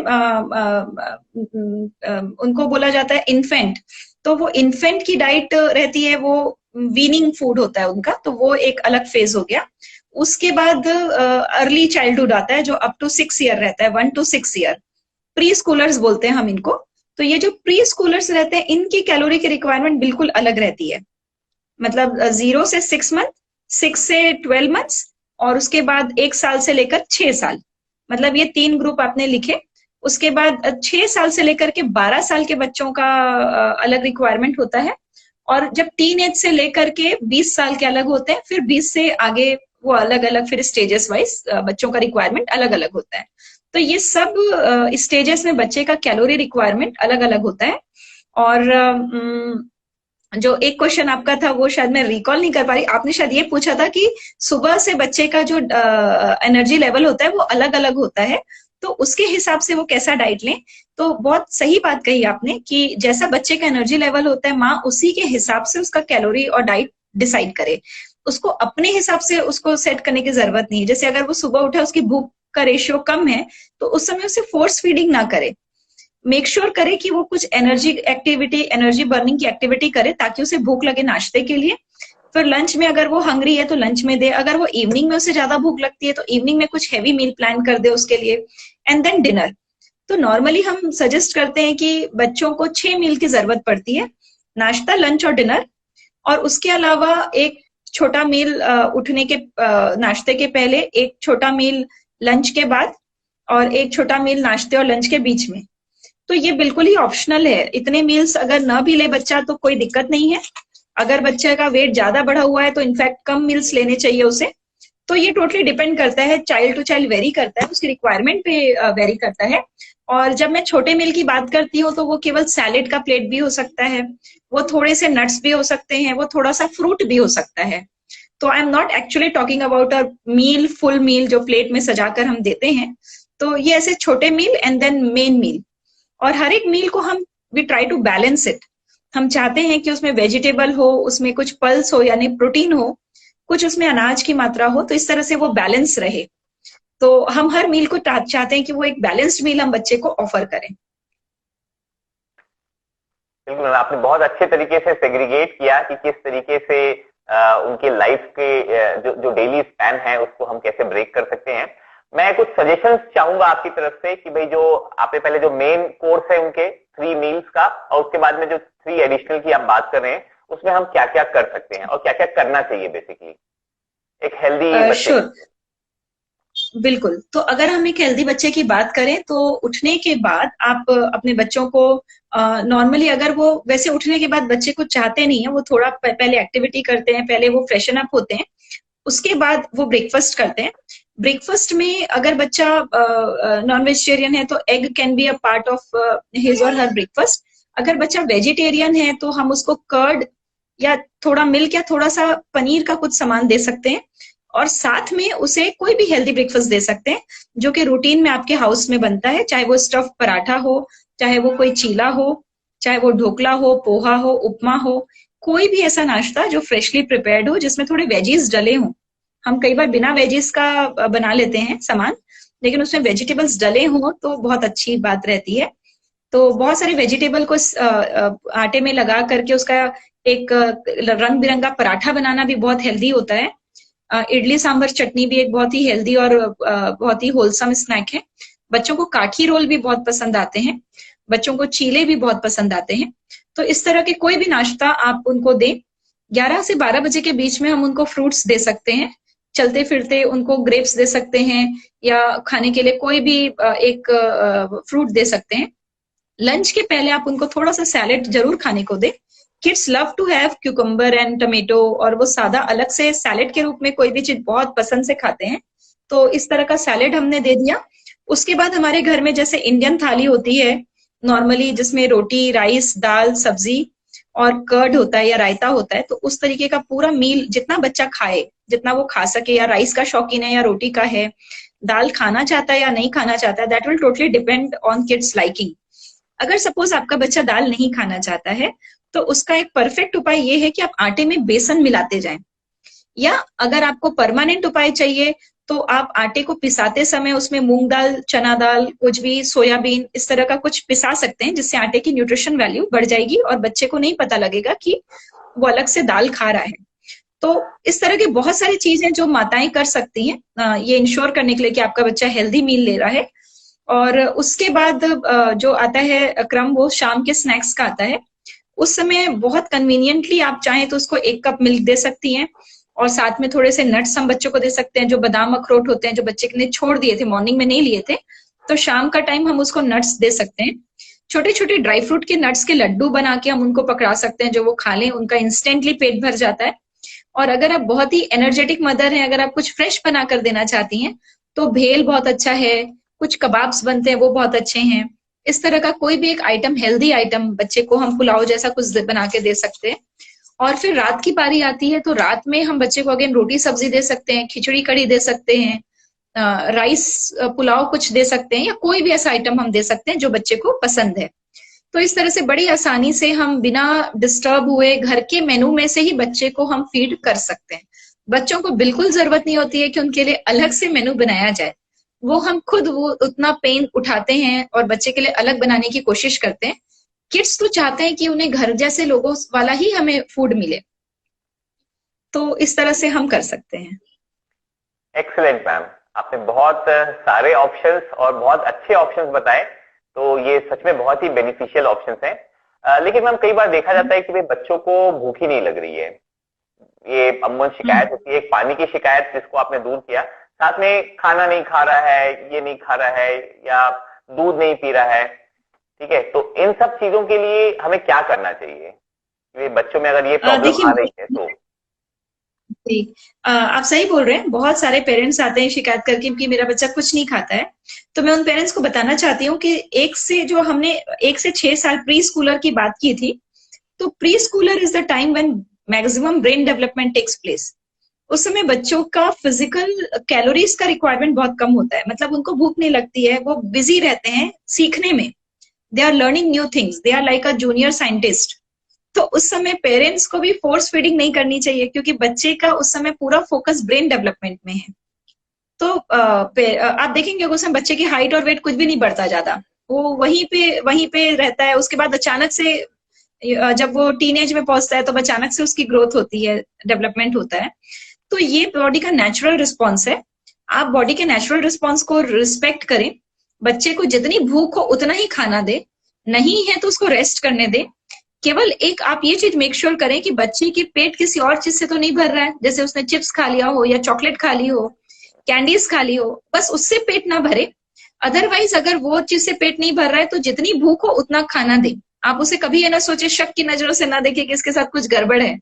उनको बोला जाता है इन्फेंट। तो वो इन्फेंट की डाइट रहती है, वो वीनिंग फूड होता है उनका, तो वो एक अलग फेज हो गया। उसके बाद अर्ली चाइल्डहुड आता है जो अप टू 6 ईयर रहता है, 1 to 6 ईयर, प्री स्कूलर्स बोलते हैं हम इनको। तो ये जो प्री स्कूलर्स रहते हैं इनकी कैलोरी की रिक्वायरमेंट बिल्कुल अलग रहती है, मतलब 0 से 6 मंथ, 6 से 12 मंथ्स, और उसके बाद 1 साल से लेकर 6 साल, मतलब ये 3 ग्रुप आपने लिखे। उसके बाद 6 साल से लेकर के 12 साल के बच्चों का अलग रिक्वायरमेंट होता है, और जब टीन एज से लेकर के 20 साल के अलग होते हैं, फिर 20 से आगे वो अलग अलग, फिर स्टेजेस वाइज बच्चों का रिक्वायरमेंट अलग अलग होता है। तो ये सब स्टेजेस में बच्चे का कैलोरी रिक्वायरमेंट अलग अलग होता है। और जो एक क्वेश्चन आपका था वो शायद मैं रिकॉल नहीं कर पा रही, आपने शायद ये पूछा था कि सुबह से बच्चे का जो एनर्जी लेवल होता है वो अलग अलग होता है, तो उसके हिसाब से वो कैसा डाइट लें। तो बहुत सही बात कही आपने कि जैसा बच्चे का एनर्जी लेवल होता है माँ उसी के हिसाब से उसका कैलोरी और डाइट डिसाइड करे, उसको अपने हिसाब से उसको सेट करने की जरूरत नहीं है। जैसे अगर वो सुबह उठे उसकी भूख का रेशियो कम है तो उस समय उसे फोर्स फीडिंग ना करे, मेक श्योर करे कि वो कुछ एनर्जी एक्टिविटी, एनर्जी बर्निंग की एक्टिविटी करे ताकि उसे भूख लगे नाश्ते के लिए। फिर लंच में अगर वो हंग्री है तो लंच में दे, अगर वो इवनिंग में उसे ज्यादा भूख लगती है तो इवनिंग में कुछ हैवी मील प्लान कर दे उसके लिए, एंड देन डिनर। तो नॉर्मली हम सजेस्ट करते हैं कि बच्चों को 6 मील की जरूरत पड़ती है, नाश्ता, लंच और डिनर। और उसके अलावा एक छोटा मील उठने के नाश्ते के पहले, एक छोटा मील लंच के बाद, और एक छोटा मील नाश्ते और लंच के बीच में। तो ये बिल्कुल ही ऑप्शनल है, इतने मील्स अगर ना भी ले बच्चा तो कोई दिक्कत नहीं है। अगर बच्चे का वेट ज्यादा बढ़ा हुआ है तो इनफैक्ट कम मील्स लेने चाहिए उसे। तो ये टोटली डिपेंड करता है, चाइल्ड टू चाइल्ड वेरी करता है, उसकी रिक्वायरमेंट पे वेरी करता है। और जब मैं छोटे मील की बात करती हूँ तो वो केवल सैलेड का प्लेट भी हो सकता है, वो थोड़े से नट्स भी हो सकते हैं, वो थोड़ा सा फ्रूट भी हो सकता है। तो I am not actually talking about a meal, full meal जो प्लेट में सजाकर हम देते हैं। तो ये ऐसे छोटे meal and then main meal, और हर एक मील को हम we try to balance it. हम चाहते हैं कि उसमें वेजिटेबल हो, उसमें कुछ पल्स हो यानी प्रोटीन हो, कुछ उसमें अनाज की मात्रा हो, तो इस तरह से वो बैलेंस रहे। तो हम हर मील को चाहते हैं कि वो एक बैलेंस्ड मील हम बच्चे को ऑफर करें। बिल्कुल, आपने बहुत अच्छे तरीके से सेग्रीगेट किया कि किस तरीके से उनके लाइफ के जो डेली स्पैन है उसको हम कैसे ब्रेक कर सकते हैं। मैं कुछ सजेशंस चाहूंगा आपकी तरफ से कि भाई जो आपने पहले जो मेन कोर्स है उनके 3 मील्स का, और उसके बाद में जो 3 एडिशनल की आप बात कर रहे हैं उसमें हम क्या क्या कर सकते हैं और क्या क्या करना चाहिए बेसिकली। एक हेल्दी बच्चे? श्योर, बिल्कुल। तो अगर हम एक हेल्दी बच्चे की बात करें तो उठने के बाद आप अपने बच्चों को नॉर्मली, अगर वो वैसे उठने के बाद बच्चे कुछ चाहते नहीं है, वो थोड़ा पहले एक्टिविटी करते हैं, पहले वो फ्रेशन अप होते हैं, उसके बाद वो ब्रेकफास्ट करते हैं। ब्रेकफास्ट में अगर बच्चा नॉन वेजिटेरियन है तो egg can be a part of his और हर ब्रेकफास्ट। अगर बच्चा वेजिटेरियन है तो हम उसको कर्ड या थोड़ा मिल्क या थोड़ा सा पनीर का कुछ सामान दे सकते हैं, और साथ में उसे कोई भी हेल्दी ब्रेकफास्ट दे सकते हैं जो कि रूटीन में आपके हाउस में बनता है, चाहे वो स्टफ पराठा हो, चाहे वो कोई चीला हो, चाहे वो ढोकला हो, पोहा हो, उपमा हो, कोई भी ऐसा नाश्ता जो फ्रेशली प्रिपेयर्ड हो जिसमें थोड़े वेजीज डले हों। हम कई बार बिना वेजीज का बना लेते हैं सामान, लेकिन उसमें वेजिटेबल्स डले हों तो बहुत अच्छी बात रहती है। तो बहुत सारे वेजिटेबल को आटे में लगा करके उसका एक रंग बिरंगा पराठा बनाना भी बहुत हेल्दी होता है। इडली सांभर चटनी भी एक बहुत ही हेल्दी और बहुत ही होलसम स्नैक है। बच्चों को काठी रोल भी बहुत पसंद आते हैं, बच्चों को चीले भी बहुत पसंद आते हैं। तो इस तरह के कोई भी नाश्ता आप उनको दें। 11 से 12 बजे के बीच में हम उनको फ्रूट्स दे सकते हैं, चलते फिरते उनको ग्रेप्स दे सकते हैं, या खाने के लिए कोई भी एक फ्रूट दे सकते हैं। लंच के पहले आप उनको थोड़ा सा सैलेड जरूर खाने को दें। Kids love to have cucumber and tomato, और वो सादा अलग से सैलेड के रूप में कोई भी चीज बहुत पसंद से खाते हैं, तो इस तरह का सैलेड हमने दे दिया। उसके बाद हमारे घर में जैसे इंडियन थाली होती है नॉर्मली, जिसमें रोटी, राइस, दाल, सब्जी और कर्ड होता है या रायता होता है, तो उस तरीके का पूरा मील जितना बच्चा खाए, जितना वो खा सके, या राइस का शौकीन है या रोटी का है, दाल खाना चाहता है या नहीं खाना चाहता है, that will totally depend on kids liking. अगर सपोज आपका बच्चा दाल नहीं खाना चाहता है तो उसका एक परफेक्ट उपाय ये है कि आप आटे में बेसन मिलाते जाएं, या अगर आपको परमानेंट उपाय चाहिए तो आप आटे को पिसाते समय उसमें मूंग दाल, चना दाल, कुछ भी सोयाबीन, इस तरह का कुछ पिसा सकते हैं, जिससे आटे की न्यूट्रिशन वैल्यू बढ़ जाएगी और बच्चे को नहीं पता लगेगा कि वो अलग से दाल खा रहा है। तो इस तरह की बहुत सारी चीजें जो माताएं कर सकती हैं ये इंश्योर करने के लिए कि आपका बच्चा हेल्दी मील ले रहा है। और उसके बाद जो आता है क्रम, वो शाम के स्नैक्स का आता है। उस समय बहुत कन्वीनियंटली आप चाहें तो उसको 1 कप मिल्क दे सकती हैं, और साथ में थोड़े से नट्स हम बच्चों को दे सकते हैं, जो बादाम अखरोट होते हैं जो बच्चे ने छोड़ दिए थे, मॉर्निंग में नहीं लिए थे, तो शाम का टाइम हम उसको नट्स दे सकते हैं। छोटे छोटे ड्राई फ्रूट के नट्स के लड्डू बना के हम उनको पकड़ा सकते हैं, जो वो खा लें, उनका इंस्टेंटली पेट भर जाता है। और अगर आप बहुत ही एनर्जेटिक मदर हैं, अगर आप कुछ फ्रेश बना कर देना चाहती हैं तो भेल बहुत अच्छा है, कुछ कबाब्स बनते हैं वो बहुत अच्छे हैं। इस तरह का कोई भी एक आइटम, हेल्दी आइटम बच्चे को हम पुलाव जैसा कुछ बना के दे सकते हैं। और फिर रात की पारी आती है तो रात में हम बच्चे को अगेन रोटी सब्जी दे सकते हैं, खिचड़ी कड़ी दे सकते हैं, राइस पुलाव कुछ दे सकते हैं, या कोई भी ऐसा आइटम हम दे सकते हैं जो बच्चे को पसंद है। तो इस तरह से बड़ी आसानी से हम बिना डिस्टर्ब हुए घर के मेनू में से ही बच्चे को हम फीड कर सकते हैं। बच्चों को बिल्कुल जरूरत नहीं होती है कि उनके लिए अलग से मेनू बनाया जाए, वो हम खुद वो उतना पेन उठाते हैं और बच्चे के लिए अलग बनाने की कोशिश करते हैं। किड्स तो चाहते हैं कि उन्हें घर जैसे लोगों वाला ही हमें फूड मिले, तो इस तरह से हम कर सकते हैं। एक्सीलेंट मैम, आपने बहुत सारे ऑप्शंस और बहुत अच्छे ऑप्शंस बताए, तो ये सच में बहुत ही बेनिफिशियल ऑप्शंस हैं। लेकिन मैम कई बार देखा जाता है कि भाई बच्चों को भूख ही नहीं लग रही है, ये अमूमन शिकायत होती है, एक पानी की शिकायत जिसको आपने दूर किया, साथ में खाना नहीं खा रहा है, ये नहीं खा रहा है, या दूध नहीं पी रहा है, ठीक है, तो इन सब चीजों के लिए हमें क्या करना चाहिए? ये बच्चों में अगर ये प्रॉब्लम आ रही है तो। जी, आप सही बोल रहे हैं। बहुत सारे पेरेंट्स आते हैं शिकायत करके कि मेरा बच्चा कुछ नहीं खाता है। तो मैं उन पेरेंट्स को बताना चाहती हूँ कि हमने 1 से 6 साल प्री स्कूलर की बात की थी, तो preschooler is the time when maximum brain development takes place. उस समय बच्चों का फिजिकल कैलोरीज का रिक्वायरमेंट बहुत कम होता है, मतलब उनको भूख नहीं लगती है, वो बिजी रहते हैं सीखने में, they are learning new things, they are like a junior scientist. तो उस समय पेरेंट्स को भी फोर्स फीडिंग नहीं करनी चाहिए, क्योंकि बच्चे का उस समय पूरा फोकस ब्रेन डेवलपमेंट में है। तो आप देखेंगे उस समय बच्चे की हाइट और वेट कुछ भी नहीं बढ़ता ज्यादा, वो वहीं पे रहता है। उसके बाद अचानक से जब वो टीनेज में पहुंचता है तो अचानक से उसकी ग्रोथ होती है, डेवलपमेंट होता है। तो ये बॉडी का नेचुरल रिस्पॉन्स है। आप बॉडी के नेचुरल रिस्पॉन्स को रिस्पेक्ट करें, बच्चे को जितनी भूख हो उतना ही खाना दे, नहीं है तो उसको रेस्ट करने दे। केवल एक आप ये चीज मेक श्योर करें कि बच्चे के पेट किसी और चीज से तो नहीं भर रहा है, जैसे उसने चिप्स खा लिया हो या चॉकलेट खा ली हो, कैंडीज खा ली हो, बस उससे पेट ना भरे। अदरवाइज अगर वो चीज से पेट नहीं भर रहा है तो जितनी भूख हो उतना खाना दे। आप उसे कभी ये ना सोचे, शक की नजरों से ना देखे कि इसके साथ कुछ गड़बड़ है,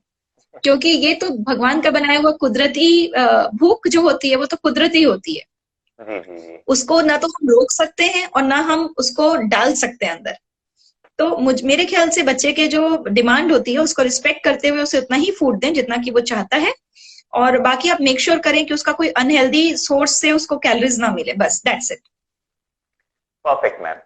क्योंकि ये तो भगवान का बनाया हुआ कुदरती भूख जो होती है वो तो कुदरती होती है। जी जी जी। उसको ना तो हम रोक सकते हैं और ना हम उसको डाल सकते हैं अंदर। तो मेरे ख्याल से बच्चे के जो डिमांड होती है उसको रिस्पेक्ट करते हुए उसे उतना ही फूड दें जितना कि वो चाहता है, और बाकी आप मेक श्योर करें कि उसका कोई अनहेल्दी सोर्स से उसको कैलोरीज ना मिले, बस that's it. Perfect ma'am.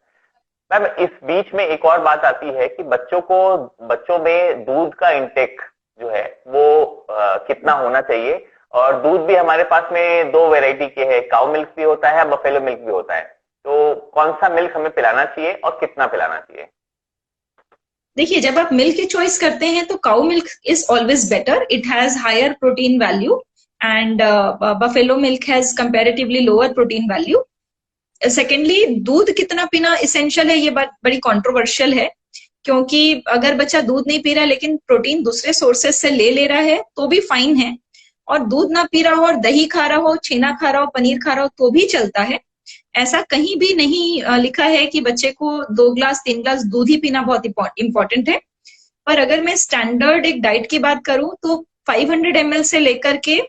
Ma'am इस बीच में एक और बात आती है कि बच्चों में दूध का इंटेक जो है वो कितना होना चाहिए, और दूध भी हमारे पास में दो वैरायटी के हैं, काउ मिल्क भी होता है, बफेलो मिल्क भी होता है। तो कौन सा मिल्क हमें पिलाना चाहिए और कितना पिलाना चाहिए? देखिए, जब आप मिल्क की चॉइस करते हैं तो cow milk is always better, it has higher protein value, and buffalo milk has comparatively lower protein value. Secondly, दूध कितना पीना इसेंशियल है, ये बात बड़ी कंट्रोवर्शियल है, क्योंकि अगर बच्चा दूध नहीं पी रहा है लेकिन प्रोटीन दूसरे सोर्सेस से ले रहा है तो भी फाइन है, और दूध ना पी रहा हो और दही खा रहा हो, छेना खा रहा हो, पनीर खा रहा हो तो भी चलता है। ऐसा कहीं भी नहीं लिखा है कि बच्चे को 2 ग्लास 3 ग्लास दूध ही पीना बहुत इंपॉर्टेंट है। पर अगर मैं स्टैंडर्ड एक डाइट की बात करूं तो 500 ml से लेकर के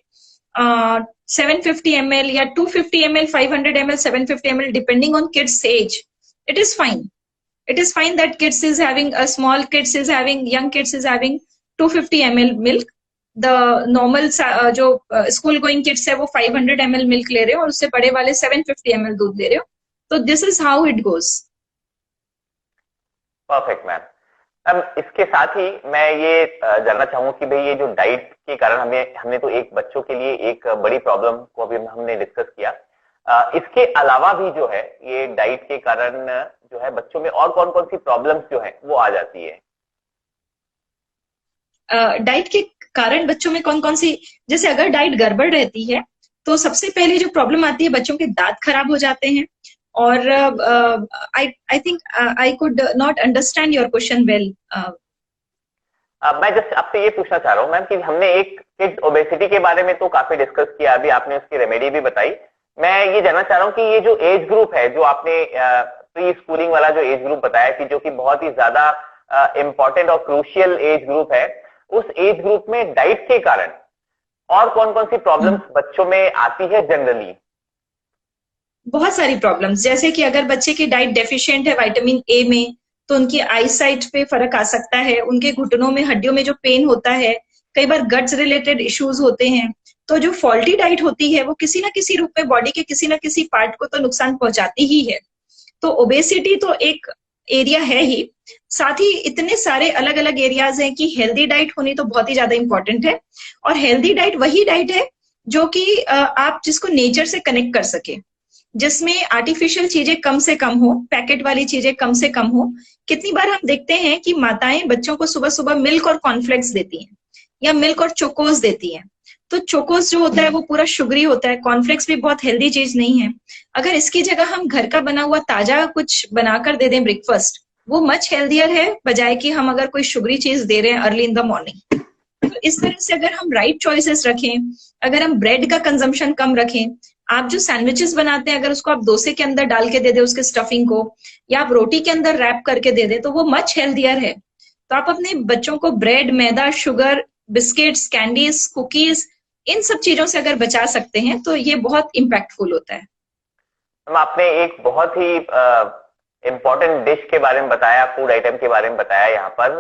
750 ml या 250 ml, 500 ml, 750 ml, depending on kids age, it is fine. It is fine that kids is having a small kids is having young kids is having 250 ml milk. The normal जो school going kids है वो 500 ml milk ले रहे हो और उससे बड़े वाले 750 ml दूध ले रहे हो, तो this is how it goes. Perfect ma'am. अब इसके साथ ही मैं ये जानना चाहूंगा कि भाई ये जो डाइट के कारण हमने तो एक बच्चों के लिए एक बड़ी प्रॉब्लम को अभी हमने डिस्कस किया, इसके अलावा भी जो है ये डाइट के कारण जो है बच्चों में और कौन कौन सी प्रॉब्लम्स जो है वो आ जाती है? डाइट के कारण बच्चों में कौन कौन सी, जैसे अगर डाइट गड़बड़ रहती है तो सबसे पहले जो प्रॉब्लम आती है बच्चों के दांत खराब हो जाते हैं। और I think I could not understand your question well. मैं जस्ट आपसे ये पूछना चाह रहा हूँ मैम कि हमने एक किड्स ओबेसिटी के बारे में तो काफी डिस्कस किया, अभी आपने उसकी रेमेडी भी बताई। मैं ये जानना चाह रहा हूँ कि ये जो एज ग्रुप है, जो आपने प्री स्कूलिंग वाला जो एज ग्रुप बताया कि जो कि बहुत ही ज्यादा इंपॉर्टेंट और क्रूशियल एज ग्रुप है, उस एज ग्रुप में डाइट के कारण और कौन कौन सी प्रॉब्लम्स बच्चों में आती है जनरली? बहुत सारी प्रॉब्लम्स, जैसे कि अगर बच्चे की डाइट डेफिशिएंट है विटामिन ए में तो उनकी आई साइट पे फर्क आ सकता है, उनके घुटनों में हड्डियों में जो पेन होता है, कई बार गट्स रिलेटेड इश्यूज होते हैं। तो जो फॉल्टी डाइट होती है वो किसी ना किसी रूप में बॉडी के किसी ना किसी पार्ट को तो नुकसान पहुंचाती ही है। तो ओबेसिटी तो एक एरिया है ही, साथ ही इतने सारे अलग अलग एरियाज हैं कि हेल्दी डाइट होनी तो बहुत ही ज्यादा इंपॉर्टेंट है। और हेल्दी डाइट वही डाइट है जो कि आप जिसको नेचर से कनेक्ट कर सके, जिसमें आर्टिफिशियल चीजें कम से कम हो, पैकेट वाली चीजें कम से कम हो। कितनी बार हम देखते हैं कि माताएं बच्चों को सुबह सुबह मिल्क और कॉर्नफ्लेक्स देती हैं या मिल्क और चोकोस देती हैं, तो चोकोस जो होता है वो पूरा शुगरी होता है, कॉर्नफ्लेक्स भी बहुत हेल्दी चीज नहीं है। अगर इसकी जगह हम घर का बना हुआ ताजा कुछ बनाकर दे दें ब्रेकफास्ट, वो मच हेल्दियर है बजाय कि हम अगर कोई शुगरी चीज दे रहे हैं अर्ली इन द मॉर्निंग। तो इस तरह से अगर हम राइट चॉइसेस रखें, अगर हम ब्रेड का कंजम्पशन कम रखें, आप जो सैंडविचेस बनाते हैं अगर उसको आप डोसे के अंदर डाल के दे दे उसके स्टफिंग को, या आप रोटी के अंदर रैप करके दे दे, तो वो मच हेल्दियर है। तो आप अपने बच्चों को ब्रेड, मैदा, शुगर, बिस्किट्स, कैंडीज, कुकीज, इन सब चीजों से अगर बचा सकते हैं तो ये बहुत इम्पैक्टफुल होता है। मैम आपने एक बहुत ही इम्पोर्टेंट डिश के बारे में बताया, फूड आइटम के बारे में बताया यहाँ पर,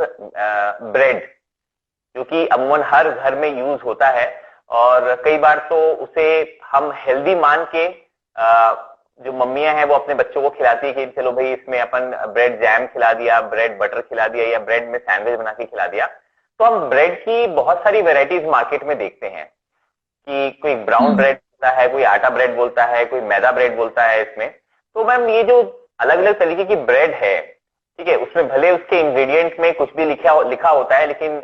ब्रेड, जो कि अमूमन हर घर में यूज होता है और कई बार तो उसे हम हेल्दी मान के जो मम्मियां हैं वो अपने बच्चों को खिलाती है कि चलो भाई इसमें अपन ब्रेड जैम खिला दिया, ब्रेड बटर खिला दिया या ब्रेड में सैंडविच बना के खिला दिया। तो हम ब्रेड की बहुत सारी वेराइटीज मार्केट में देखते हैं कि कोई ब्राउन ब्रेड बोलता है, कोई आटा ब्रेड बोलता है, कोई मैदा ब्रेड बोलता है इसमें। तो मैम ये जो अलग अलग तरीके की ब्रेड है, ठीक है, उसमें भले उसके इंग्रेडिएंट में कुछ भी लिखा होता है, लेकिन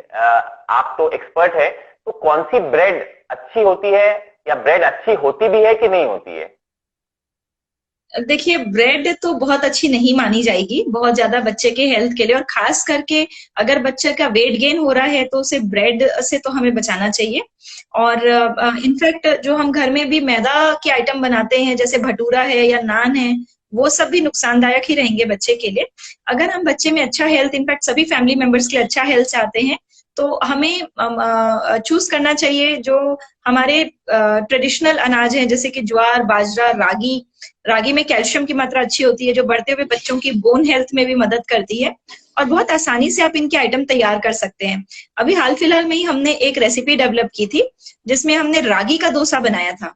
आप तो एक्सपर्ट है, तो कौन सी ब्रेड अच्छी होती है या ब्रेड अच्छी होती भी है कि नहीं होती है? देखिए, ब्रेड तो बहुत अच्छी नहीं मानी जाएगी बहुत ज्यादा बच्चे के हेल्थ के लिए, और खास करके अगर बच्चे का वेट गेन हो रहा है तो उसे ब्रेड से तो हमें बचाना चाहिए। और इनफैक्ट जो हम घर में भी मैदा के आइटम बनाते हैं जैसे भटूरा है या नान है, वो सब भी नुकसानदायक ही रहेंगे बच्चे के लिए। अगर हम बच्चे में अच्छा हेल्थ, इनफैक्ट सभी फैमिली मेंबर्स के लिए अच्छा हेल्थ चाहते हैं, तो हमें चूज करना चाहिए जो हमारे ट्रेडिशनल अनाज हैं, जैसे कि ज्वार, बाजरा, रागी। रागी में कैल्शियम की मात्रा अच्छी होती है जो बढ़ते हुए बच्चों की बोन हेल्थ में भी मदद करती है, और बहुत आसानी से आप इनके आइटम तैयार कर सकते हैं। अभी हाल फिलहाल में ही हमने एक रेसिपी डेवलप की थी जिसमें हमने रागी का डोसा बनाया था।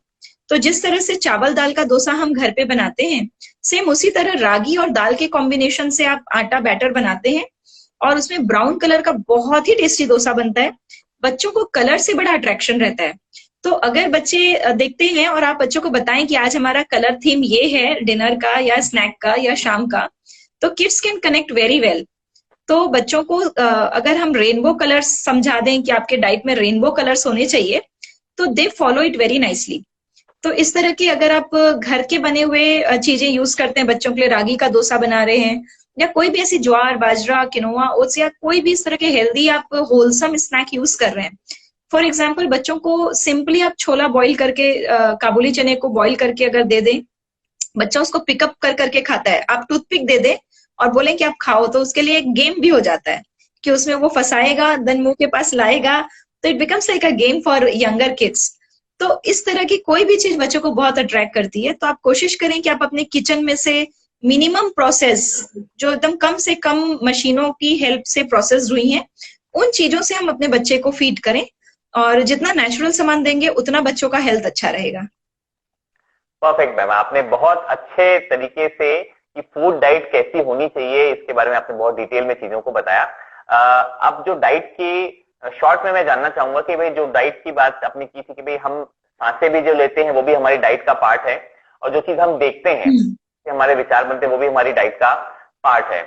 तो जिस तरह से चावल दाल का डोसा हम घर पे बनाते हैं, सेम उसी तरह रागी और दाल के कॉम्बिनेशन से आप आटा बैटर बनाते हैं, और उसमें ब्राउन कलर का बहुत ही टेस्टी डोसा बनता है। बच्चों को कलर से बड़ा अट्रैक्शन रहता है। तो अगर बच्चे देखते हैं और आप बच्चों को बताएं कि आज हमारा कलर थीम ये है डिनर का या स्नैक का या शाम का, तो kids can connect very well. तो बच्चों को अगर हम रेनबो कलर्स समझा दें कि आपके डाइट में रेनबो कलर्स होने चाहिए, तो they follow it very nicely. तो इस तरह की अगर आप घर के बने हुए चीजें यूज करते हैं, बच्चों के लिए रागी का डोसा बना रहे हैं, या कोई भी ऐसी ज्वार, बाजरा, किनोआ, ओट्स, या कोई भी इस तरह के हेल्दी आप होलसम स्नैक यूज कर रहे हैं। फॉर एग्जाम्पल, बच्चों को सिंपली आप छोला बॉईल करके, काबुली चने को बॉईल करके अगर दे दें, बच्चा उसको पिकअप कर करके खाता है। आप टूथपिक दे दें और बोलें कि आप खाओ, तो उसके लिए एक गेम भी हो जाता है कि उसमें वो फंसाएगा, देन मुंह के पास लाएगा। तो it becomes like a game for younger kids. तो इस तरह की कोई भी चीज बच्चों को बहुत अट्रैक्ट करती है। तो आप कोशिश करें कि आप अपने किचन में से मिनिमम प्रोसेस, जो एकदम कम से कम मशीनों की हेल्प से प्रोसेस हुई हैं, उन चीजों से हम अपने बच्चे को फीड करें। और जितना नेचुरल सामान देंगे उतना बच्चों का हेल्थ अच्छा रहेगा। परफेक्ट मैम, आपने बहुत अच्छे तरीके से कि फूड डाइट कैसी होनी चाहिए इसके बारे में आपने बहुत डिटेल में चीजों को बताया। अब जो डाइट की शॉर्ट में मैं जानना चाहूंगा कि भाई जो डाइट की बात आपने की थी कि भाई हम सांसें भी जो लेते हैं वो भी हमारी डाइट का पार्ट है, और जो चीज हम देखते हैं कि हमारे विचार बनते हैं वो भी हमारी डाइट का पार्ट है।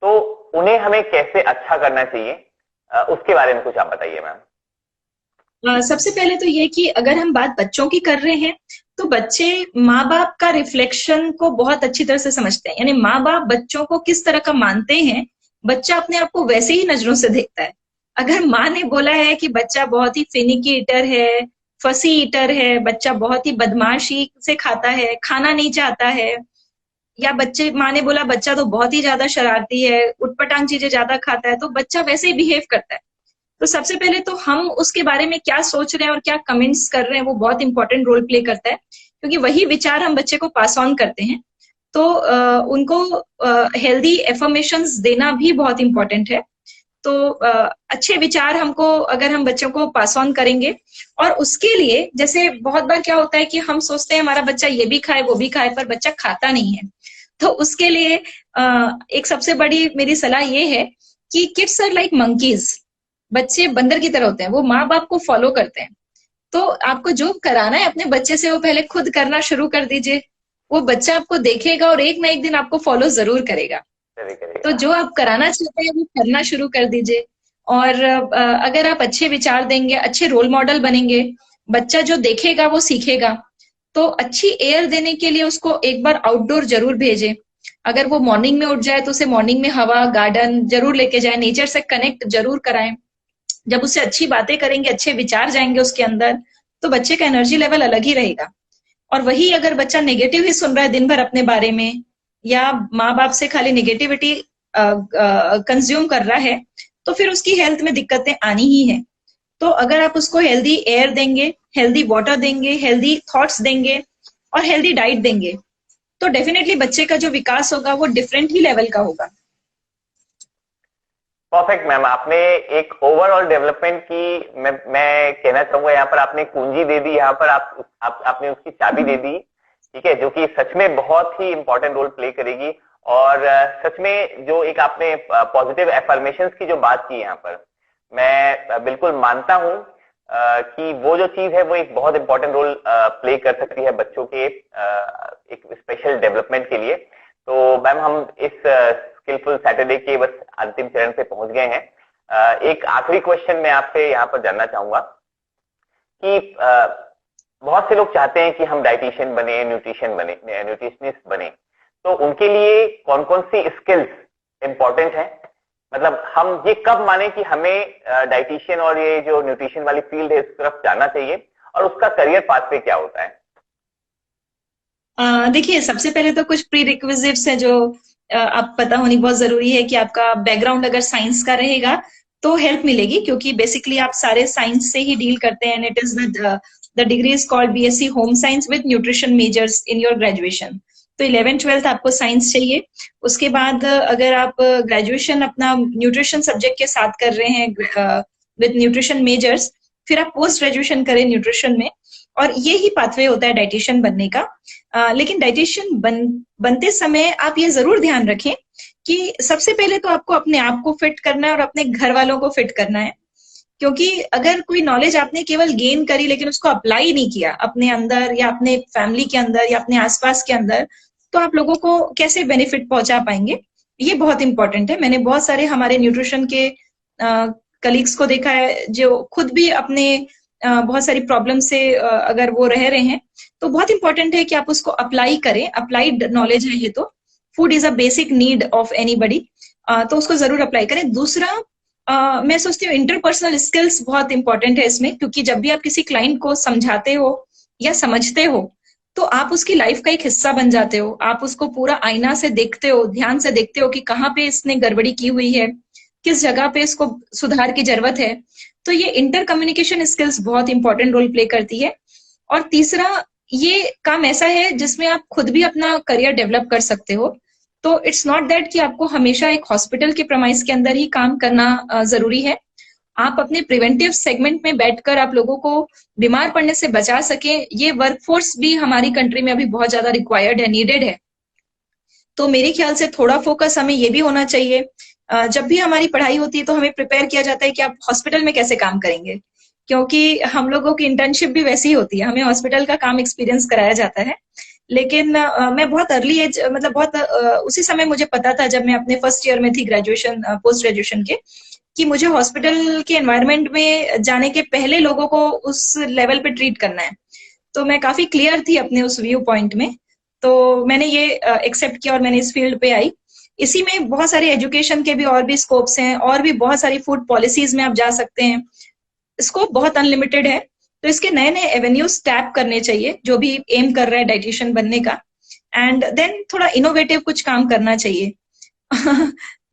तो उन्हें हमें कैसे अच्छा करना चाहिए, उसके बारे में कुछ आप बताइए मैम। सबसे पहले तो ये कि अगर हम बात बच्चों की कर रहे हैं, तो बच्चे माँ बाप का रिफ्लेक्शन को बहुत अच्छी तरह से समझते हैं। यानी माँ बाप बच्चों को किस तरह का मानते हैं, बच्चा अपने आप को वैसे ही नजरों से देखता है। अगर माँ ने बोला है कि बच्चा बहुत ही फिनिकी ईटर है, फसी ईटर है, बच्चा बहुत ही बदमाशी से खाता है, खाना नहीं चाहता है, या बच्चे, माँ ने बोला बच्चा तो बहुत ही ज्यादा शरारती है, उटपटांग चीजें ज्यादा खाता है, तो बच्चा वैसे ही बिहेव करता है। तो सबसे पहले तो हम उसके बारे में क्या सोच रहे हैं और क्या कमेंट्स कर रहे हैं वो बहुत इंपॉर्टेंट रोल प्ले करता है, क्योंकि वही विचार हम बच्चे को पास ऑन करते हैं। तो उनको हेल्दी एफर्मेशंस देना भी बहुत इंपॉर्टेंट है। तो अच्छे विचार हमको, अगर हम बच्चों को पास ऑन करेंगे, और उसके लिए जैसे बहुत बार क्या होता है कि हम सोचते हैं हमारा बच्चा ये भी खाए वो भी खाए, पर बच्चा खाता नहीं है। तो उसके लिए एक सबसे बड़ी मेरी सलाह ये है कि किड्स आर लाइक मंकीज। बच्चे बंदर की तरह होते हैं, वो माँ बाप को फॉलो करते हैं। तो आपको जो कराना है अपने बच्चे से वो पहले खुद करना शुरू कर दीजिए। वो बच्चा आपको देखेगा और एक ना एक दिन आपको फॉलो जरूर करेगा। तो जो आप कराना चाहते हैं वो करना शुरू कर दीजिए। और अगर आप अच्छे विचार देंगे, अच्छे रोल मॉडल बनेंगे, बच्चा जो देखेगा वो सीखेगा। तो अच्छी एयर देने के लिए उसको एक बार आउटडोर जरूर भेजें। अगर वो मॉर्निंग में उठ जाए तो उसे मॉर्निंग में हवा, गार्डन जरूर लेके जाए, नेचर से कनेक्ट जरूर कराएं। जब उससे अच्छी बातें करेंगे, अच्छे विचार जाएंगे उसके अंदर, तो बच्चे का एनर्जी लेवल अलग ही रहेगा। और वही अगर बच्चा नेगेटिव ही सुन रहा है दिन भर अपने बारे में, या माँ बाप से खाली नेगेटिविटी कंज्यूम कर रहा है, तो फिर उसकी हेल्थ में दिक्कतें आनी ही है। तो अगर आप उसको हेल्दी एयर देंगे, हेल्दी वाटर देंगे, हेल्दी थॉट्स देंगे और हेल्दी डाइट देंगे, तो डेफिनेटली बच्चे का जो विकास होगा वो डिफरेंट ही लेवल का होगा। परफेक्ट मैम, आपने एक ओवरऑल डेवलपमेंट की मैं कहना चाहूंगा यहाँ पर आपने कुंजी दे दी, यहाँ पर आपने उसकी चाबी दे दी, ठीक है, जो कि सच में बहुत ही इंपॉर्टेंट रोल प्ले करेगी। और सच में जो एक आपने पॉजिटिव एफर्मेशंस की जो बात की यहाँ पर, मैं बिल्कुल मानता हूं कि वो जो चीज है वो एक बहुत इंपॉर्टेंट रोल प्ले कर सकती है बच्चों के एक स्पेशल डेवलपमेंट के लिए। तो मैम हम इस स्किलफुल सैटरडे के बस अंतिम चरण पे पहुंच गए हैं। एक आखिरी क्वेश्चन मैं आपसे यहाँ पर जानना चाहूंगा कि बहुत से लोग चाहते हैं कि हम डाइटिशियन बने, न्यूट्रिशनिस्ट बने, तो उनके लिए कौन कौन सी स्किल्स इंपॉर्टेंट है? मतलब हम ये कब माने कि हमें डाइटिशियन और ये जो न्यूट्रिशन वाली फील्ड है इस तरफ जाना चाहिए, और उसका करियर पाथवे क्या होता है? देखिए, सबसे पहले तो कुछ प्री रिक्विजिट्स है जो आप पता होनी बहुत जरूरी है कि आपका बैकग्राउंड अगर साइंस का रहेगा तो हेल्प मिलेगी, क्योंकि बेसिकली आप सारे साइंस से ही डील करते हैं। It is the degree is called BSc home science with nutrition measures in your graduation. तो 11th-12th आपको साइंस चाहिए। उसके बाद अगर आप ग्रेजुएशन अपना न्यूट्रिशन सब्जेक्ट के साथ कर रहे हैं विद न्यूट्रिशन मेजर्स, फिर आप पोस्ट ग्रेजुएशन करें न्यूट्रिशन में, और ये ही पाथवे होता है डाइटिशियन बनने का। लेकिन डाइटिशियन बनते समय आप ये जरूर ध्यान रखें कि सबसे पहले तो आपको अपने आप को फिट करना है और अपने घर वालों को फिट करना है। क्योंकि अगर कोई नॉलेज आपने केवल गेन करी लेकिन उसको अप्लाई नहीं किया अपने अंदर या अपने फैमिली के अंदर या अपने आसपास के अंदर, तो आप लोगों को कैसे बेनिफिट पहुंचा पाएंगे? ये बहुत इंपॉर्टेंट है। मैंने बहुत सारे हमारे न्यूट्रिशन के कलीग्स को देखा है जो खुद भी अपने बहुत सारी प्रॉब्लम से अगर वो रह रहे हैं, तो बहुत इंपॉर्टेंट है कि आप उसको अप्लाई करें। अप्लाइड नॉलेज है ये तो। Food is a basic need of anybody, तो उसको जरूर अप्लाई करें। दूसरा, मैं सोचती हूँ इंटरपर्सनल स्किल्स बहुत इंपॉर्टेंट है इसमें, क्योंकि जब भी आप किसी क्लाइंट को समझाते हो या समझते हो तो आप उसकी लाइफ का एक हिस्सा बन जाते हो। आप उसको पूरा आईना से देखते हो, ध्यान से देखते हो कि कहाँ पे इसने गड़बड़ी की हुई है, किस जगह पे इसको सुधार की जरूरत है। तो ये इंटर कम्युनिकेशन स्किल्स बहुत इंपॉर्टेंट रोल प्ले करती है। और तीसरा, ये काम ऐसा है जिसमें आप खुद भी अपना करियर डेवलप कर सकते हो। तो इट्स नॉट दैट कि आपको हमेशा एक हॉस्पिटल के प्रमाइस के अंदर ही काम करना जरूरी है। आप अपने प्रिवेंटिव सेगमेंट में बैठकर आप लोगों को बीमार पड़ने से बचा सके, ये वर्कफोर्स भी हमारी कंट्री में अभी बहुत ज्यादा रिक्वायर्ड है, नीडेड है। तो मेरे ख्याल से थोड़ा फोकस हमें ये भी होना चाहिए। जब भी हमारी पढ़ाई होती है तो हमें प्रिपेयर किया जाता है कि आप हॉस्पिटल में कैसे काम करेंगे, क्योंकि हम लोगों की इंटर्नशिप भी वैसी ही होती है, हमें हॉस्पिटल का काम एक्सपीरियंस कराया जाता है। लेकिन मैं बहुत अर्ली एज, मतलब बहुत उसी समय मुझे पता था जब मैं अपने फर्स्ट ईयर में थी ग्रेजुएशन पोस्ट ग्रेजुएशन के, कि मुझे हॉस्पिटल के एनवायरनमेंट में जाने के पहले लोगों को उस लेवल पे ट्रीट करना है। तो मैं काफी क्लियर थी अपने उस व्यू पॉइंट में। तो मैंने ये एक्सेप्ट किया और मैंने इस फील्ड पे आई। इसी में बहुत सारे एजुकेशन के भी और भी स्कोप्स हैं, और भी बहुत सारी फूड पॉलिसीज में आप जा सकते हैं। स्कोप बहुत अनलिमिटेड है। तो इसके नए नए एवेन्यूज टैप करने चाहिए जो भी एम कर रहा है डाइटिशियन बनने का, एंड देन थोड़ा इनोवेटिव कुछ काम करना चाहिए।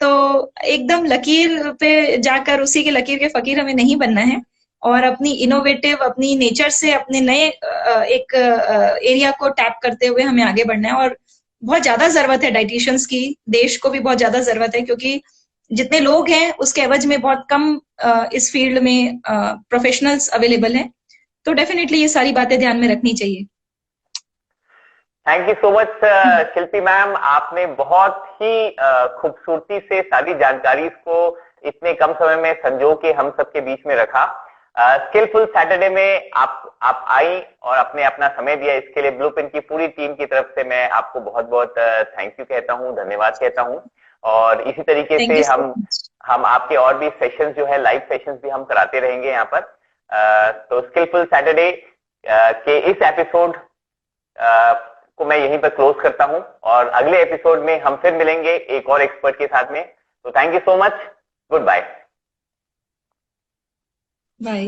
तो एकदम लकीर पे जाकर उसी के लकीर के फकीर हमें नहीं बनना है, और अपनी इनोवेटिव, अपनी नेचर से अपने नए एक एरिया को टैप करते हुए हमें आगे बढ़ना है। और बहुत ज्यादा जरूरत है डाइटिशियंस की, देश को भी बहुत ज्यादा जरूरत है, क्योंकि जितने लोग हैं उसके एवज में बहुत कम इस फील्ड में प्रोफेशनल्स अवेलेबल हैं। तो डेफिनेटली ये सारी बातें ध्यान में रखनी चाहिए। Thank you so much Shilpi ma'am, आपने बहुत ही खूबसूरती से सारी जानकारी को इतने कम समय में संजो के हम सबके बीच में रखा। स्किलफुल सैटरडे में आप आई और आपने अपना समय दिया, इसके लिए ब्लूप्रिंट की पूरी टीम की तरफ से मैं आपको बहुत बहुत थैंक यू कहता हूँ, धन्यवाद कहता हूँ। और इसी तरीके से हम आपके और भी सेशंस जो है, लाइव सेशंस भी हम कराते रहेंगे यहाँ पर। तो स्किलफुल सैटरडे के इस एपिसोड को मैं यहीं पर क्लोज करता हूं, और अगले एपिसोड में हम फिर मिलेंगे एक और एक्सपर्ट के साथ में। तो thank you so much, good bye. Bye.